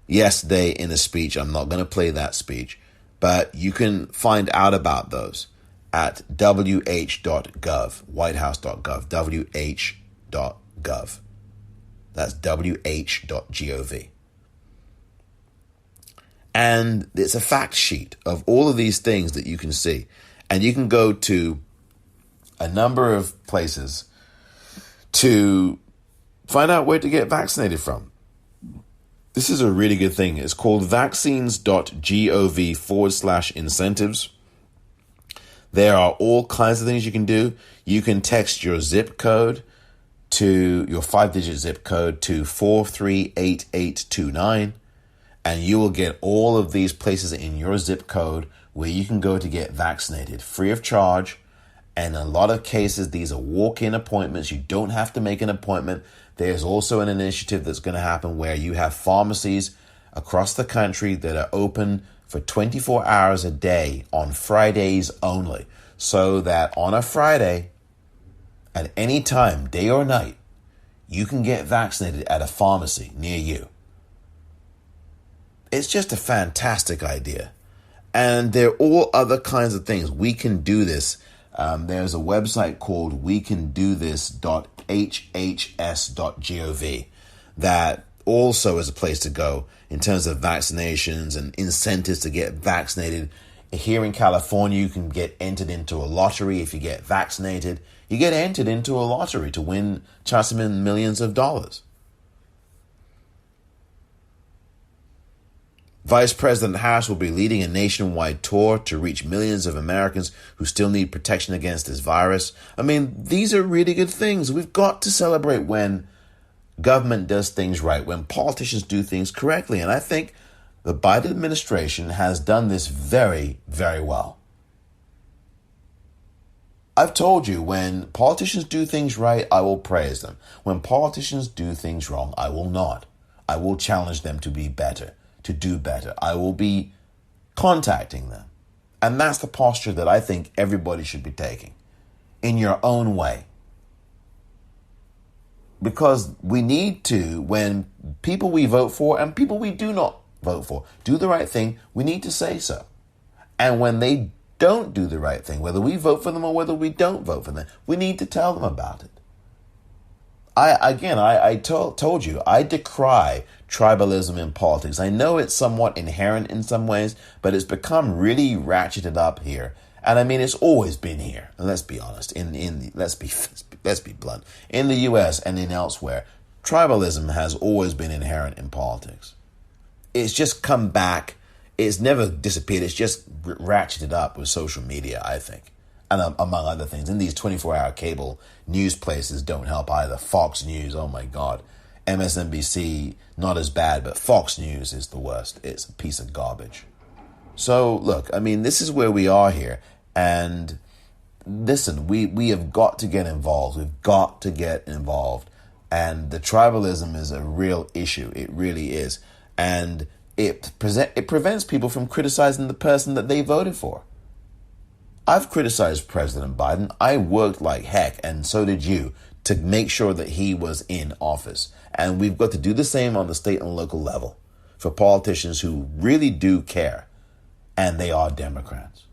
yesterday in a speech. I'm not going to play that speech, but you can find out about those at wh.gov, whitehouse.gov, wh.gov. That's wh.gov. And it's a fact sheet of all of these things that you can see. And you can go to a number of places to find out where to get vaccinated from. This is a really good thing. It's called vaccines.gov/incentives. There are all kinds of things you can do. You can text your zip code to your 5-digit zip code to 438829. And you will get all of these places in your zip code where you can go to get vaccinated free of charge. And in a lot of cases, these are walk-in appointments. You don't have to make an appointment. There's also an initiative that's going to happen where you have pharmacies across the country that are open for 24 hours a day on Fridays only. So that on a Friday, at any time, day or night, you can get vaccinated at a pharmacy near you. It's just a fantastic idea. And there are all other kinds of things. We can do this. There's a website called wecandothis.hhs.gov that also is a place to go in terms of vaccinations and incentives to get vaccinated. Here in California, you can get entered into a lottery. If you get vaccinated, you get entered into a lottery to win, chance to win millions of dollars. Vice President Harris will be leading a nationwide tour to reach millions of Americans who still need protection against this virus. I mean, these are really good things. We've got to celebrate when government does things right, when politicians do things correctly. And I think the Biden administration has done this very, very well. I've told you, when politicians do things right, I will praise them. When politicians do things wrong, I will not. I will challenge them to be better. To do better. I will be contacting them. And that's the posture that I think everybody should be taking in your own way. Because we need to, when people we vote for and people we do not vote for do the right thing, we need to say so. And when they don't do the right thing, whether we vote for them or whether we don't vote for them, we need to tell them about it. I told you, I decry tribalism in politics. I know it's somewhat inherent in some ways, but it's become really ratcheted up here. And I mean, it's always been here. And let's be honest. Let's be blunt. In the U.S. and in elsewhere, tribalism has always been inherent in politics. It's just come back. It's never disappeared. It's just ratcheted up with social media, I think. And among other things. And these 24-hour cable news places don't help either. Fox News, oh my God. MSNBC, not as bad, but Fox News is the worst. It's a piece of garbage. So, look, I mean, this is where we are here. And listen, we have got to get involved. We've got to get involved. And the tribalism is a real issue. It really is. And it prevents people from criticizing the person that they voted for. I've criticized President Biden. I worked like heck, and so did you, to make sure that he was in office. And we've got to do the same on the state and local level for politicians who really do care, and they are Democrats.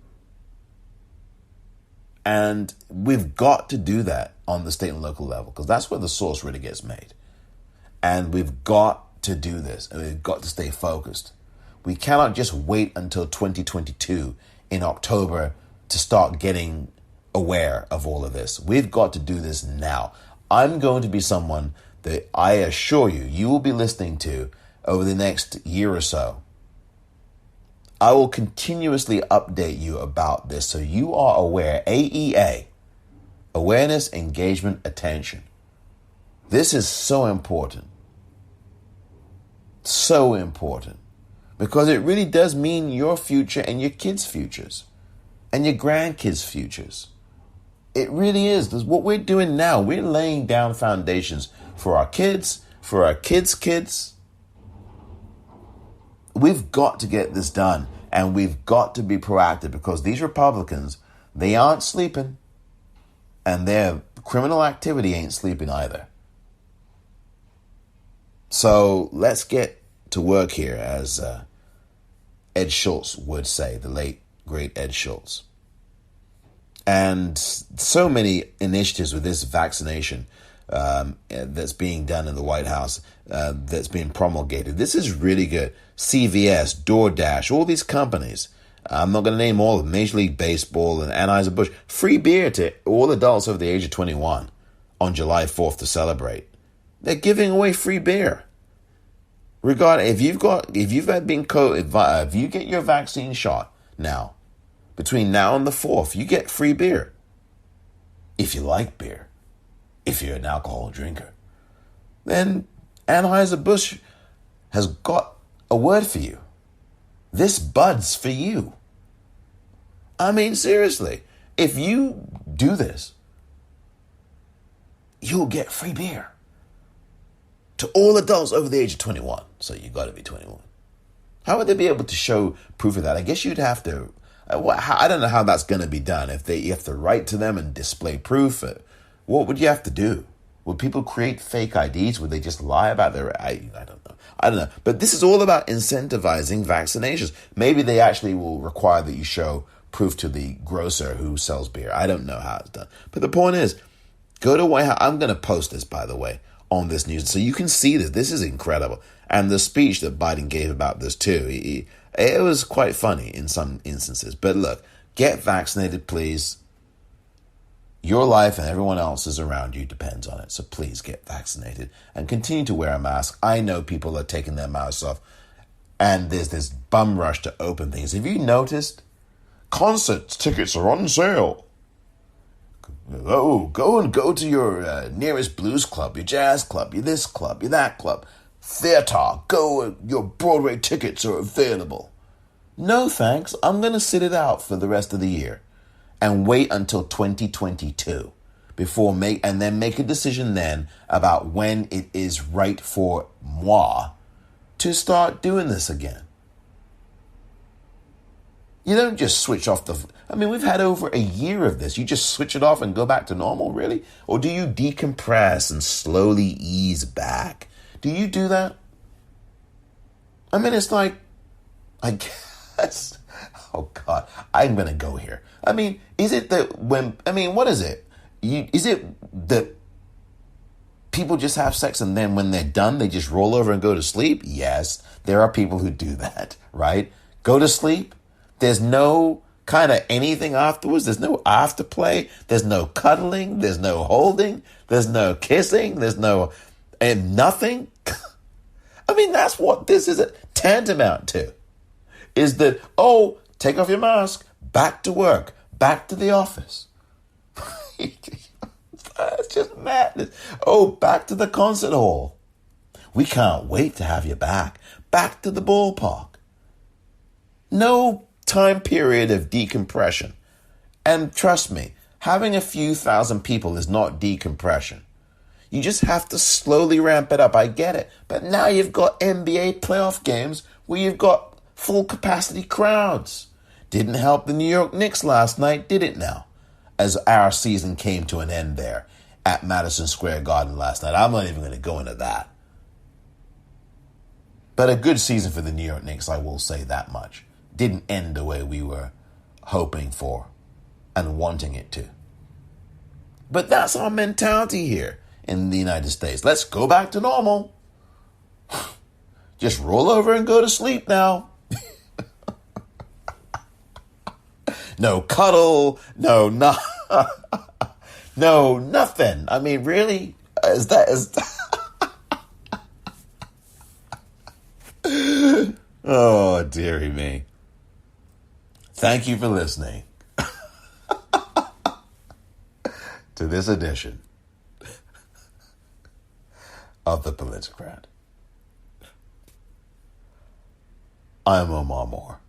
And we've got to do that on the state and local level, because that's where the sauce really gets made. And we've got to do this, and we've got to stay focused. We cannot just wait until 2022 in October to start getting aware of all of this. We've got to do this now. I'm going to be someone that I assure you will be listening to over the next year or so. I will continuously update you about this so you are aware. A.E.A. Awareness, engagement, attention. This is so important. So important. Because it really does mean your future and your kids' futures. And your grandkids' futures. It really is. This is what we're doing now. We're laying down foundations for our kids, for our kids' kids. We've got to get this done. And we've got to be proactive, because these Republicans, they aren't sleeping. And their criminal activity ain't sleeping either. So let's get to work here, as Ed Schultz would say, the late, great Ed Schultz. And so many initiatives with this vaccination that's being done in the White House, that's being promulgated. This is really good. CVS, DoorDash, all these companies. I'm not going to name all of them. Major League Baseball and Anheuser-Busch. Free beer to all adults over the age of 21 on July 4th to celebrate. They're giving away free beer. If you get your vaccine shot now, between now and the 4th, you get free beer. If you like beer, if you're an alcohol drinker, then Anheuser-Busch has got a word for you. This bud's for you. I mean, seriously, if you do this, you'll get free beer to all adults over the age of 21. So you got to be 21. How would they be able to show proof of that? I guess you'd have to. I don't know how that's going to be done. If you have to write to them and display proof, what would you have to do? Would people create fake IDs? Would they just lie about their ID? I don't know. But this is all about incentivizing vaccinations. Maybe they actually will require that you show proof to the grocer who sells beer. I don't know how it's done. But the point is, go to White House. I'm going to post this, by the way, on this news, so you can see this. This is incredible. And the speech that Biden gave about this too, it was quite funny in some instances. But look, get vaccinated, please. Your life and everyone else's around you depends on it. So please get vaccinated and continue to wear a mask. I know people are taking their masks off, and there's this bum rush to open things. Have you noticed? Concert tickets are on sale. Oh, go to your nearest blues club, your jazz club, your this club, your that club. Theater, your Broadway tickets are available. No thanks, I'm going to sit it out for the rest of the year and wait until 2022 and then make a decision then about when it is right for moi to start doing this again. You don't just switch off we've had over a year of this. You just switch it off and go back to normal, really? Or do you decompress and slowly ease back? Do you do that? I mean, it's like, I guess, oh God, I'm going to go here. I mean, is it that what is it? Is it that people just have sex and then when they're done, they just roll over and go to sleep? Yes, there are people who do that, right? Go to sleep. There's no kind of anything afterwards. There's no afterplay. There's no cuddling. There's no holding. There's no kissing. There's no, and nothing. I mean, that's what this is tantamount to. Is that, oh, take off your mask, back to work, back to the office. It's just madness. Oh, back to the concert hall. We can't wait to have you back. Back to the ballpark. No time period of decompression. And trust me, having a few thousand people is not decompression. You just have to slowly ramp it up. I get it. But now you've got NBA playoff games where you've got full capacity crowds. Didn't help the New York Knicks last night, did it now? As our season came to an end there at Madison Square Garden last night. I'm not even going to go into that. But a good season for the New York Knicks, I will say that much. Didn't end the way we were hoping for and wanting it to. But that's our mentality here in the United States. Let's go back to normal. Just roll over and go to sleep now. No cuddle, no nothing. I mean, really? Is that Oh, dearie me. Thank you for listening to this edition of the Politicrat. I'm Omar Moore.